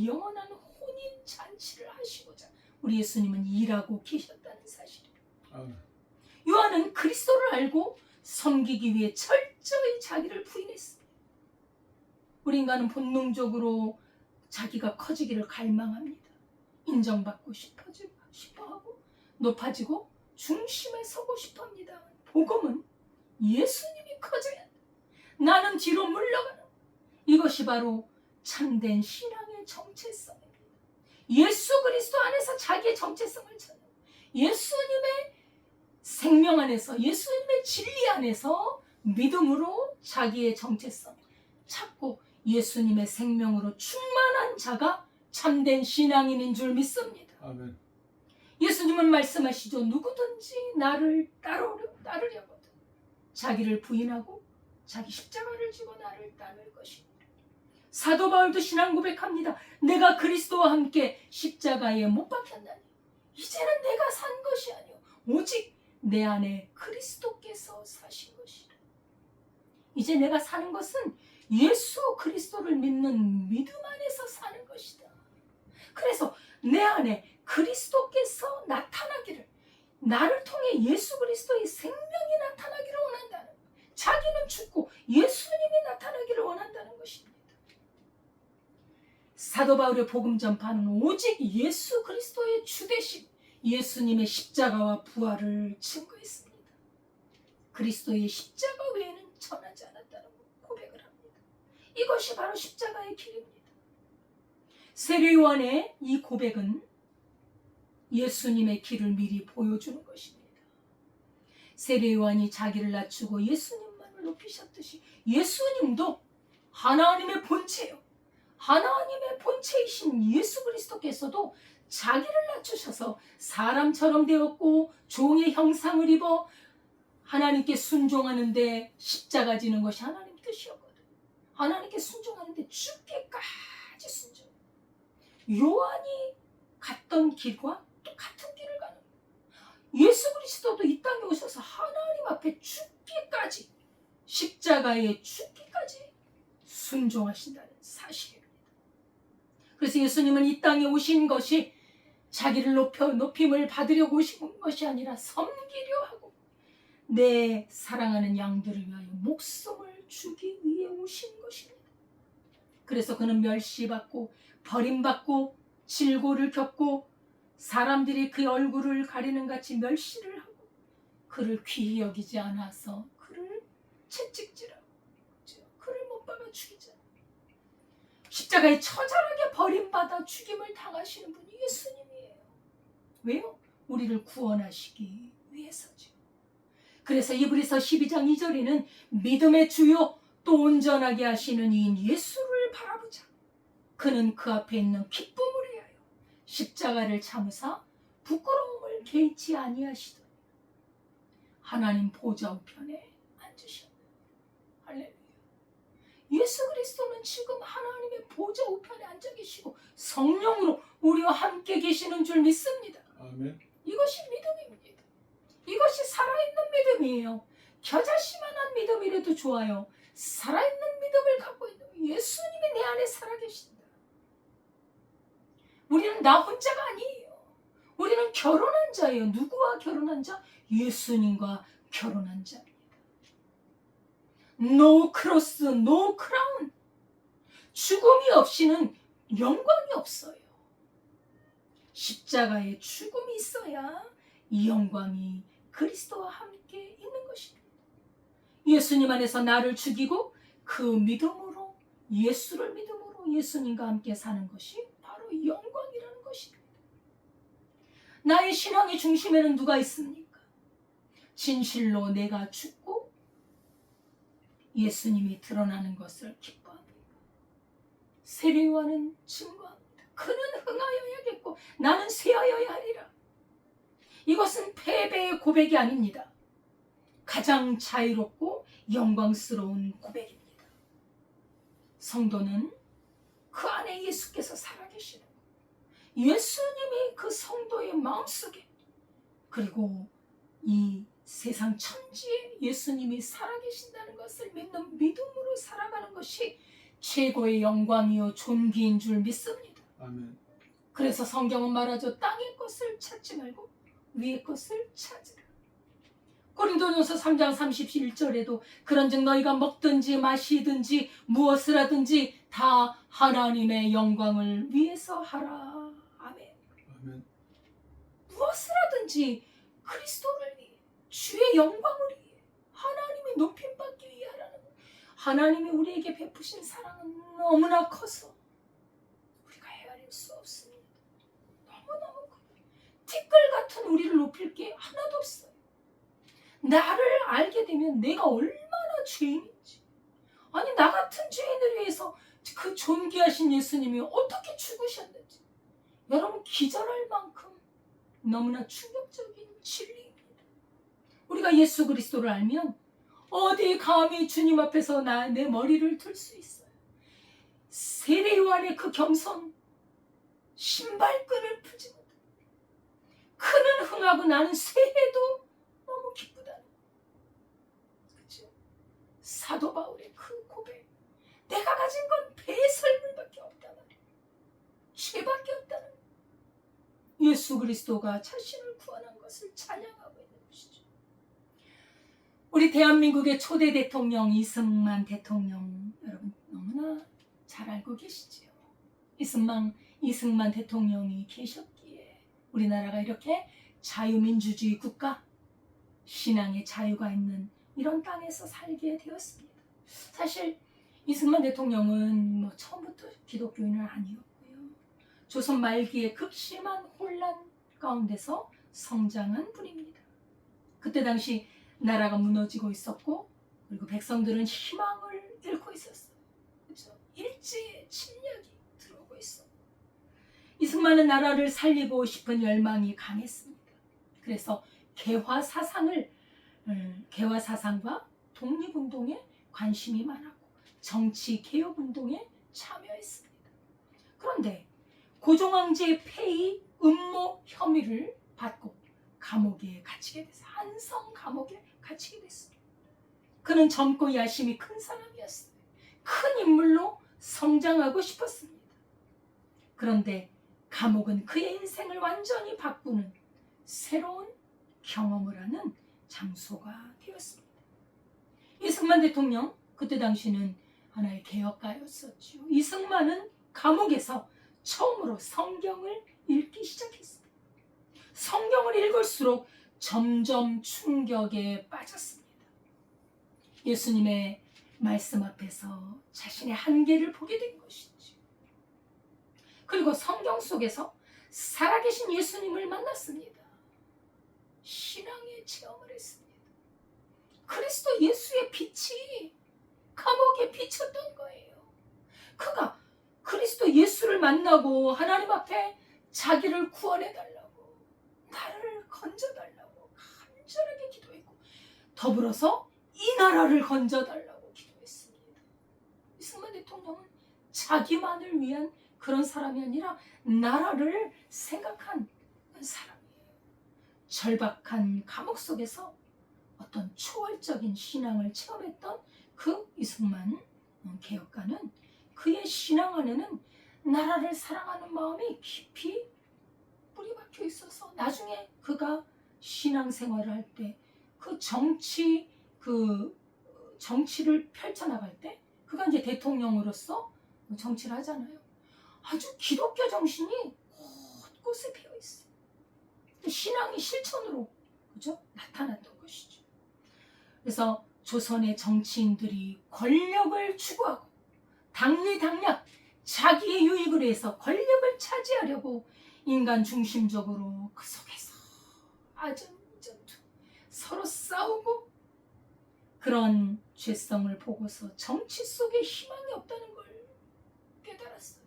영원한 혼인 잔치를 하시고자 우리 예수님은 일하고 계셨다는 사실입니다. 요한은 그리스도를 알고 섬기기 위해 철저히 자기를 부인했습니다. 우리 인간은 본능적으로 자기가 커지기를 갈망합니다. 인정받고 싶어하고 높아지고 중심에 서고 싶어합니다. 복음은 예수님이 커져야 한다. 나는 뒤로 물러가는, 이것이 바로 참된 신앙의 정체성입니다. 예수 그리스도 안에서 자기의 정체성을 찾는, 예수님의 생명 안에서, 예수님의 진리 안에서 믿음으로 자기의 정체성을 찾고 예수님의 생명으로 충만한 자가 참된 신앙인인 줄 믿습니다. 아멘. 예수님은 말씀하시죠. 누구든지 나를 따르려거든 자기를 부인하고 자기 십자가를 지고 나를 따를 것입니다. 사도 바울도 신앙 고백합니다. 내가 그리스도와 함께 십자가에 못 박혔나니 이제는 내가 산 것이 아니오 오직 내 안에 그리스도께서 사신 것이라. 이제 내가 사는 것은 예수 그리스도를 믿는 믿음 안에서 사는 것이다. 그래서 내 안에 그리스도께서 나타나기를, 나를 통해 예수 그리스도의 생명이 나타나기를 원한다는, 자기는 죽고 예수님이 나타나기를 원한다는 것입니다. 사도 바울의 복음 전파는 오직 예수 그리스도의 주되심, 예수님의 십자가와 부활을 증거했습니다. 그리스도의 십자가 외에는 전하지 않았다는 고백을 합니다. 이것이 바로 십자가의 길입니다. 세례 요한의 이 고백은 예수님의 길을 미리 보여주는 것입니다. 세례 요한이 자기를 낮추고 예수님만을 높이셨듯이 예수님도 하나님의 본체요, 하나님의 본체이신 예수 그리스도께서도 자기를 낮추셔서 사람처럼 되었고 종의 형상을 입어 하나님께 순종하는데, 십자가 지는 것이 하나님 뜻이었거든. 하나님께 순종하는데 죽기까지 순종. 요한이 갔던 길과 똑같은 길을 가는 거예요. 예수 그리스도도 이 땅에 오셔서 하나님 앞에 죽기까지, 십자가에 죽기까지 순종하신다는 사실입니다. 그래서 예수님은 이 땅에 오신 것이 자기를 높임을 받으려고 오신 것이 아니라 섬기려 하고 내 사랑하는 양들을 위하여 목숨을 주기 위해 오신 것입니다. 그래서 그는 멸시받고 버림받고 질고를 겪고 사람들이 그 얼굴을 가리는 같이 멸시를 하고 그를 귀히 여기지 않아서 그를 채찍질하고 그를 못 박아 죽이자. 십자가에 처절하게 버림받아 죽임을 당하시는 분이 예수님이에요. 왜요? 우리를 구원하시기 위해서죠. 그래서 이브리서 12장 2절에는 믿음의 주요 또 온전하게 하시는 이인 예수를 바라보자. 그는 그 앞에 있는 기쁨을 위하여 십자가를 참으사 부끄러움을 개의치 아니하시더니. 하나님 보좌 우편에 앉으셨다. 할렐루야. 예수 그리스도는 지금 하나님의 보좌 우편에 앉아 계시고 성령으로 우리와 함께 계시는 줄 믿습니다. 아멘. 이것이 믿음입니다. 이것이 살아있는 믿음이에요. 겨자씨만한 믿음이라도 좋아요. 살아있는 믿음을 갖고 있는 예수님이 내 안에 살아계신다. 우리는 나 혼자가 아니에요. 우리는 결혼한 자예요. 누구와 결혼한 자? 예수님과 결혼한 자입니다. No cross, no crown. 죽음이 없이는 영광이 없어요. 십자가에 죽음이 있어야 이 영광이 그리스도와 함께 있는 것입니다. 예수님 안에서 나를 죽이고 그 믿음으로 예수를 믿음으로 예수님과 함께 사는 것이 바로 영광이라는 것입니다. 나의 신앙의 중심에는 누가 있습니까? 진실로 내가 죽고 예수님이 드러나는 것을 기뻐합니다. 세례요한은 증거합니다. 그는 흥하여야겠고 나는 쇠하여야 하리라. 이것은 패배의 고백이 아닙니다. 가장 자유롭고 영광스러운 고백입니다. 성도는 그 안에 예수께서 살아계시는 예수님이 그 성도의 마음속에 그리고 이 세상 천지에 예수님이 살아계신다는 것을 믿는 믿음으로 살아가는 것이 최고의 영광이요 존귀인 줄 믿습니다. 아멘. 그래서 성경은 말하죠. 땅의 것을 찾지 말고 위의 것을 찾으라. 고린도전서 3장 31절에도 그런즉 너희가 먹든지 마시든지 무엇을 하든지 다 하나님의 영광을 위해서 하라. 아멘. 아멘. 무엇을 하든지 그리스도를 위해 주의 영광을 위해 하나님의 높임받기 위해 하라는 것. 하나님이 우리에게 베푸신 사랑은 너무나 커서 우리가 헤아릴 수 없습니다. 너무너무 커요. 티끌 같은 우리를 높일 게 하나도 없어요. 나를 알게 되면 내가 얼마나 죄인인지, 아니 나 같은 죄인을 위해서 그 존귀하신 예수님이 어떻게 죽으셨는지 여러분 기절할 만큼 너무나 충격적인 진리입니다. 우리가 예수 그리스도를 알면 어디 감히 주님 앞에서 내 머리를 들 수 있어요. 세례요한의 그 겸손, 신발끈을 풀지 못해. 그는 흥하고 나는 쇠해도 너무 기쁘다는 거. 그렇죠? 사도 바울의 그 고백, 내가 가진 건 배설물밖에 없다 말이야. 죄밖에 없다는 거. 예수 그리스도가 자신을 구원한 것을 찬양하고 있는 것이죠. 우리 대한민국의 초대 대통령 이승만 대통령 여러분 너무나 잘 알고 계시지요. 이승만 대통령이 계셨기에 우리나라가 이렇게 자유민주주의 국가, 신앙의 자유가 있는 이런 땅에서 살게 되었습니다. 사실 이승만 대통령은 처음부터 기독교인은 아니었고요. 조선 말기에 극심한 혼란 가운데서 성장한 분입니다. 그때 당시 나라가 무너지고 있었고 그리고 백성들은 희망을 잃고 있었어요. 그렇죠? 일제의 침략이 들어오고 있었고 이승만은 나라를 살리고 싶은 열망이 강했습니다. 그래서 개화 사상과 독립운동에 관심이 많았고 정치 개혁운동에 참여했습니다. 그런데 고종황제의 폐위 음모 혐의를 받고 감옥에 갇히게 됐어요. 한성 감옥에 갇히게 됐습니다. 그는 젊고 야심이 큰 사람이었어요. 큰 인물로 성장하고 싶었습니다. 그런데 감옥은 그의 인생을 완전히 바꾸는 새로운 경험을 하는 장소가 되었습니다. 이승만 대통령 그때 당시는 하나의 개혁가였었죠. 이승만은 감옥에서 처음으로 성경을 읽기 시작했습니다. 성경을 읽을수록 점점 충격에 빠졌습니다. 예수님의 말씀 앞에서 자신의 한계를 보게 된 것이죠. 그리고 성경 속에서 살아계신 예수님을 만났습니다. 신앙의 체험을 했습니다. 그리스도 예수의 빛이 감옥에 비쳤던 거예요. 그가 그리스도 예수를 만나고 하나님 앞에 자기를 구원해달라고 나를 건져달라고 간절하게 기도했고 더불어서 이 나라를 건져달라고 기도했습니다. 이승만 대통령은 자기만을 위한 그런 사람이 아니라 나라를 생각한 사람이에요. 절박한 감옥 속에서 어떤 초월적인 신앙을 체험했던 그 이승만 개혁가는 그의 신앙 안에는 나라를 사랑하는 마음이 깊이 뿌리 박혀 있어서 나중에 그가 신앙생활을 할 때 정치를 펼쳐나갈 때 그가 이제 대통령으로서 정치를 하잖아요. 아주 기독교 정신이 곳곳에 배어 있어요. 신앙이 실천으로 그죠? 나타났던 것이죠. 그래서 조선의 정치인들이 권력을 추구하고 당리당략 자기의 유익을 위해서 권력을 차지하려고 인간 중심적으로 그 속에서 아전전투 서로 싸우고 그런 죄성을 보고서 정치 속에 희망이 없다는 걸 깨달았어요.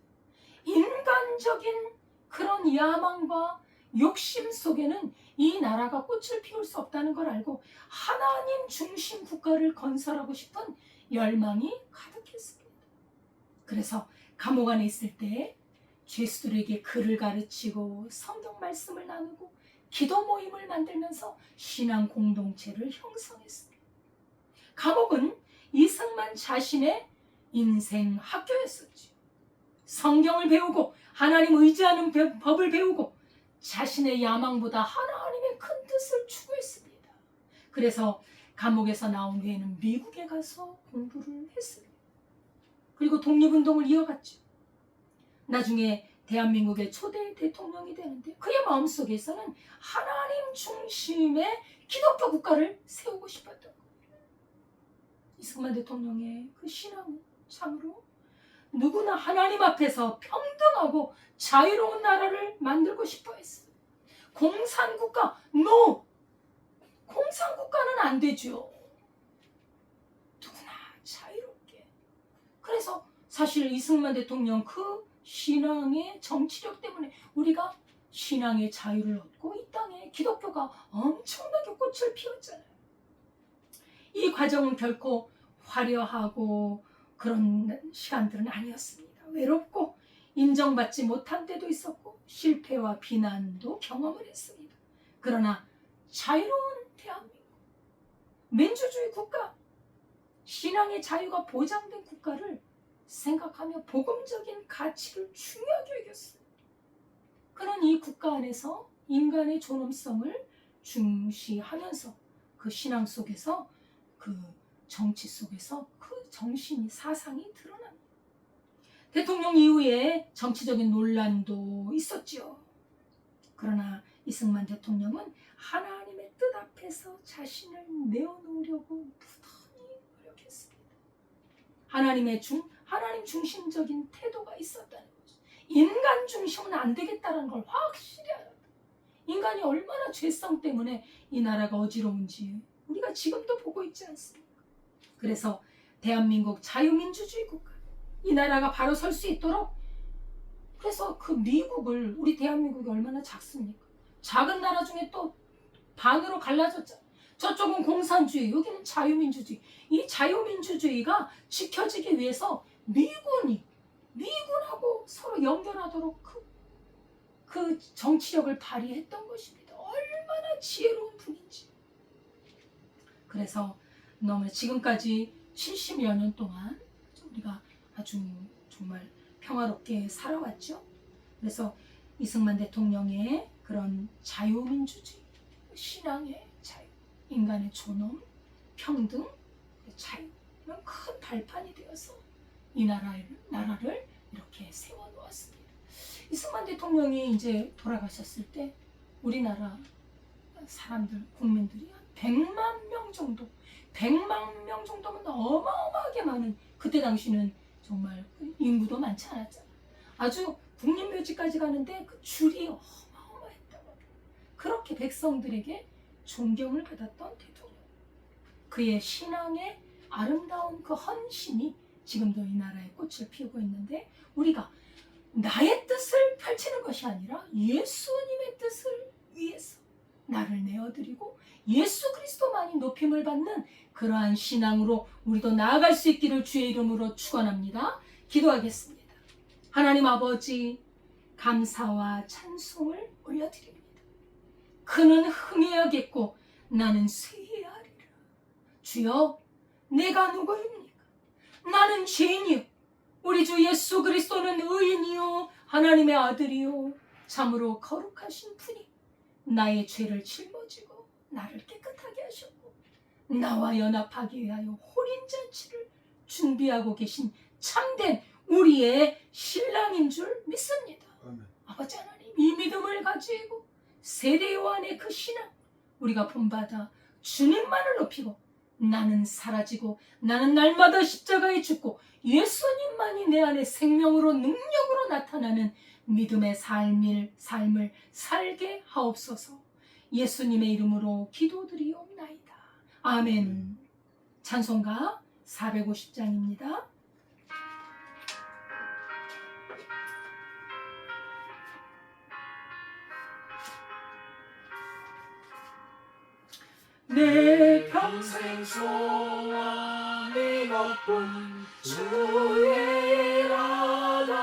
인간적인 그런 야망과 욕심 속에는 이 나라가 꽃을 피울 수 없다는 걸 알고 하나님 중심 국가를 건설하고 싶은 열망이 가득했습니다. 그래서 감옥 안에 있을 때 죄수들에게 글을 가르치고 성경 말씀을 나누고 기도 모임을 만들면서 신앙 공동체를 형성했습니다. 감옥은 이승만 자신의 인생 학교였었죠. 성경을 배우고 하나님 의지하는 법을 배우고 자신의 야망보다 하나님의 큰 뜻을 추구했습니다. 그래서 감옥에서 나온 후에는 미국에 가서 공부를 했습니다. 그리고 독립운동을 이어갔죠. 나중에 대한민국의 초대 대통령이 되는데 그의 마음속에서는 하나님 중심의 기독교 국가를 세우고 싶었던 거예요. 이승만 대통령의 그 신앙은 참으로 누구나 하나님 앞에서 평등하고 자유로운 나라를 만들고 싶어 했어요. 공산국가, NO! 공산국가는 안 되죠. 누구나 자유롭게. 그래서 사실 이승만 대통령 그 신앙의 정치력 때문에 우리가 신앙의 자유를 얻고 이 땅에 기독교가 엄청나게 꽃을 피웠잖아요. 이 과정은 결코 화려하고 그런 시간들은 아니었습니다. 외롭고 인정받지 못한 때도 있었고 실패와 비난도 경험을 했습니다. 그러나 자유로운 대한민국, 민주주의 국가, 신앙의 자유가 보장된 국가를 생각하며 복음적인 가치를 중요하게 여겼어요. 그런 이 국가 안에서 인간의 존엄성을 중시하면서 그 신앙 속에서 그 정치 속에서 그 정신이 사상이 드러납니다. 대통령 이후에 정치적인 논란도 있었죠. 그러나 이승만 대통령은 하나님의 뜻 앞에서 자신을 내어놓으려고 부단히 노력했습니다. 하나님 중심적인 태도가 있었다는 거죠. 인간 중심은 안 되겠다는 걸 확실히 알았다. 인간이 얼마나 죄성 때문에 이 나라가 어지러운지 우리가 지금도 보고 있지 않습니까? 그래서 대한민국 자유민주주의 국가, 이 나라가 바로 설 수 있도록 그래서 그 미국을 우리 대한민국이 얼마나 작습니까? 작은 나라 중에 또 반으로 갈라졌잖아요. 저쪽은 공산주의, 여기는 자유민주주의. 이 자유민주주의가 지켜지기 위해서 미군하고 서로 연결하도록 그 정치력을 발휘했던 것입니다. 얼마나 지혜로운 분인지. 그래서 너무 지금까지 70여 년 동안 우리가 아주 정말 평화롭게 살아왔죠. 그래서 이승만 대통령의 그런 자유민주주의, 신앙의 자유, 인간의 존엄, 평등, 자유 이런 큰 발판이 되어서 이 나라를 이렇게 세워놓았습니다. 이승만 대통령이 이제 돌아가셨을 때 우리나라 사람들, 국민들이 한 100만 명 정도면 어마어마하게 많은, 그때 당시는 정말 인구도 많지 않았잖아요. 아주 국립묘지까지 가는데 그 줄이 어마어마했다고 합니다. 그렇게 백성들에게 존경을 받았던 대통령. 그의 신앙의 아름다운 그 헌신이 지금도 이 나라에 꽃을 피우고 있는데 우리가 나의 뜻을 펼치는 것이 아니라 예수님의 뜻을 위해서 나를 내어드리고 예수 그리스도만이 높임을 받는 그러한 신앙으로 우리도 나아갈 수 있기를 주의 이름으로 축원합니다. 기도하겠습니다. 하나님 아버지, 감사와 찬송을 올려드립니다. 그는 흥해야겠고 나는 쇠해야 하리라. 주여, 내가 누구입니까? 나는 죄인이요, 우리 주 예수 그리스도는 의인이요 하나님의 아들이요 참으로 거룩하신 분이 나의 죄를 짊어지고 나를 깨끗하게 하셨고 나와 연합하기 위하여 혼인잔치를 준비하고 계신 참된 우리의 신랑인 줄 믿습니다. 아멘. 아버지 하나님, 이 믿음을 가지고 세례 요한의 그 신앙 우리가 본받아 주님만을 높이고 나는 사라지고 나는 날마다 십자가에 죽고 예수님만이 내 안에 생명으로 능력으로 나타나는 믿음의 삶을 살게 하옵소서. 예수님의 이름으로 기도드리옵나이다. 아멘. 찬송가 450장입니다. 내 평생 소원이 높은 주의 일하다가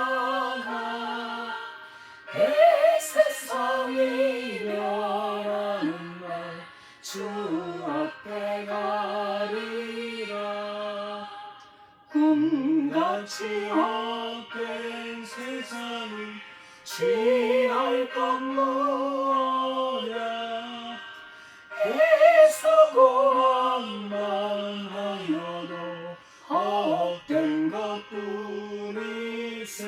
이 세상이 변하는 날 주 앞에 가리라. 꿈같이 헛된 세상을 취할 것 무엇냐. 애쓰고만 하여도 헛된 것뿐이세.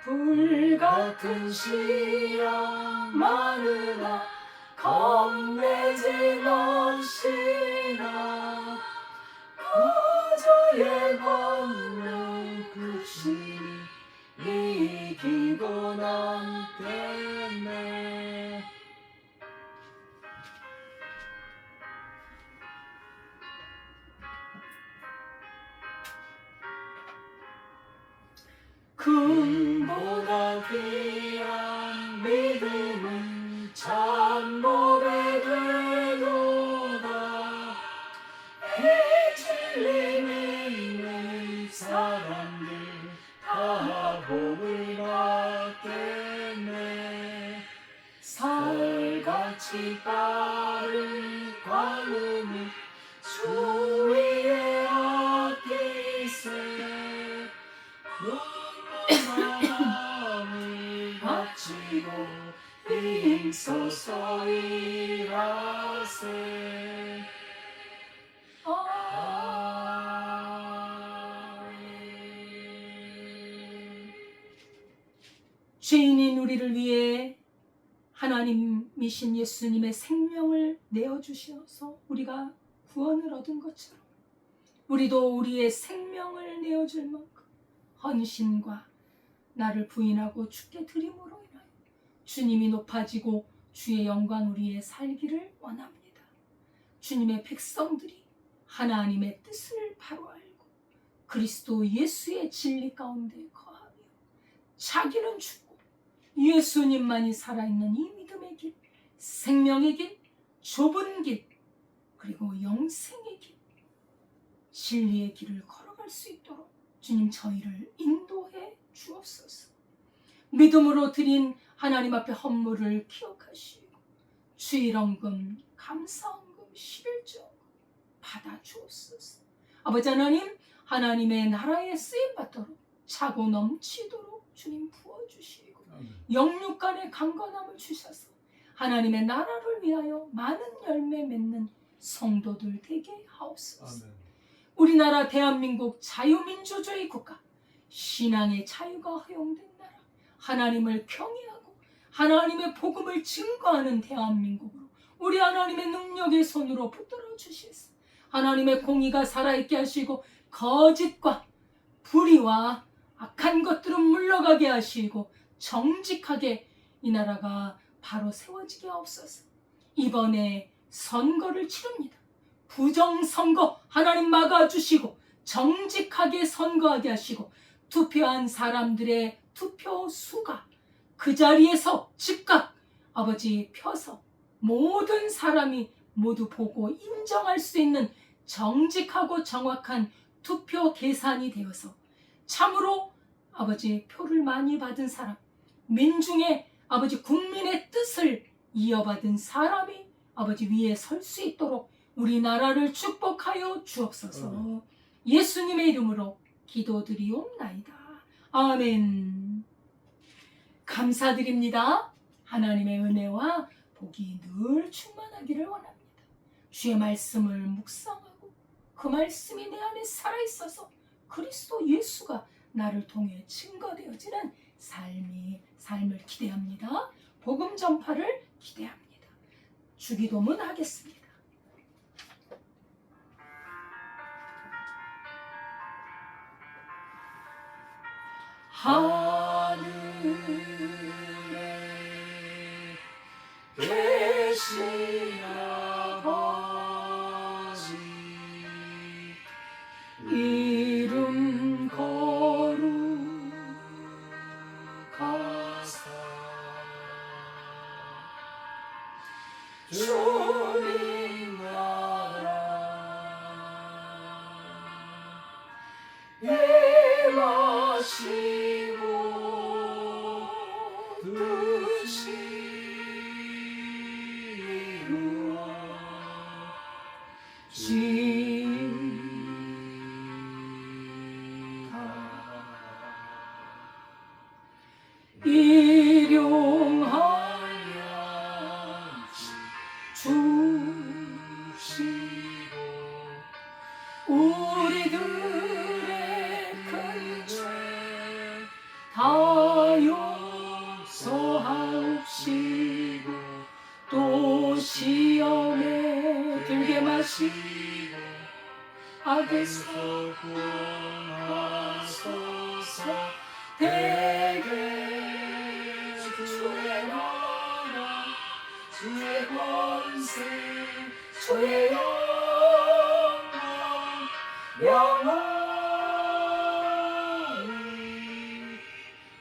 불같은 시련 많으나 겁내지 맙시나. 그저의 권능 끝이 이기고 남겠네. 금보다 귀한 믿음은 참복에 되도다. 이 진리 믿는 사람들 다 복을 받겠네. 살같이 빠른 관음을 주 위에 아끼세. 마음을 바치고 힘써서 일하세. 죄인인 우리를 위해 하나님이신 예수님의 생명을 내어주셔서 우리가 구원을 얻은 것처럼 우리도 우리의 생명을 내어줄 만큼 헌신과 나를 부인하고 주께 드림으로 인하여 주님이 높아지고 주의 영광 우리의 살기를 원합니다. 주님의 백성들이 하나님의 뜻을 바로 알고 그리스도 예수의 진리 가운데 거하며 자기는 죽고 예수님만이 살아있는 이 믿음의 길, 생명의 길, 좁은 길, 그리고 영생의 길, 진리의 길을 걸어갈 수 있도록 주님 저희를 인도해 주옵소서. 믿음으로 드린 하나님 앞에 헌물을 기억하시고 주일헌금, 감사헌금, 11조헌금 받아 주옵소서. 아버지 하나님, 하나님의 나라에 쓰임받도록 차고 넘치도록 주님 부어주시고 영육간의 강건함을 주셔서 하나님의 나라를 위하여 많은 열매 맺는 성도들 되게 하옵소서. 아멘. 우리나라 대한민국 자유민주주의 국가, 신앙의 자유가 허용된 나라, 하나님을 경외하고 하나님의 복음을 증거하는 대한민국으로 우리 하나님의 능력의 손으로 붙들어 주시소. 하나님의 공의가 살아있게 하시고 거짓과 불의와 악한 것들은 물러가게 하시고 정직하게 이 나라가 바로 세워지게 하옵소서. 이번에 선거를 치릅니다. 부정선거 하나님 막아주시고 정직하게 선거하게 하시고 투표한 사람들의 투표 수가 그 자리에서 즉각 아버지 펴서 모든 사람이 모두 보고 인정할 수 있는 정직하고 정확한 투표 계산이 되어서 참으로 아버지 표를 많이 받은 사람, 민중의 아버지 국민의 뜻을 이어받은 사람이 아버지 위에 설 수 있도록 우리나라를 축복하여 주옵소서. 예수님의 이름으로 기도드리옵나이다. 아멘. 감사드립니다. 하나님의 은혜와 복이 늘 충만하기를 원합니다. 주의 말씀을 묵상하고 그 말씀이 내 안에 살아있어서 그리스도 예수가 나를 통해 증거되어지는 삶을 기대합니다. 복음 전파를 기대합니다. 주기도문 하겠습니다. 하늘에 계신 아버지 이름 거룩하사 주님 나라 임하시고 뜻이 이루어지다. 일용하여 주시고 우리들의 큰 죄 다 용서하옵시고 또 시험에 들게 마시고 악에서 구원하소서. 대개 주의 나라 주의 권세 주의 영광 영원히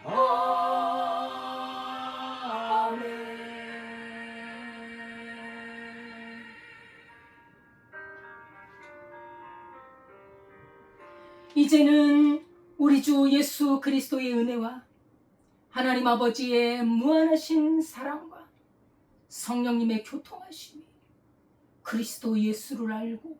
아멘. 이제는 우리 주 예수 그리스도의 은혜와 하나님 아버지의 무한하신 사랑과 성령님의 교통하심이 그리스도 예수를 알고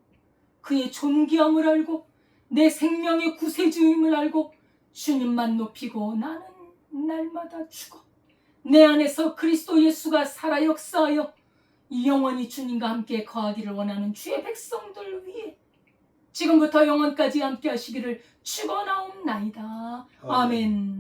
그의 존귀함을 알고 내 생명의 구세주임을 알고 주님만 높이고 나는 날마다 죽어 내 안에서 그리스도 예수가 살아 역사하여 영원히 주님과 함께 거하기를 원하는 주의 백성들 위해 지금부터 영원까지 함께 하시기를 축원하옵나이다. 아멘.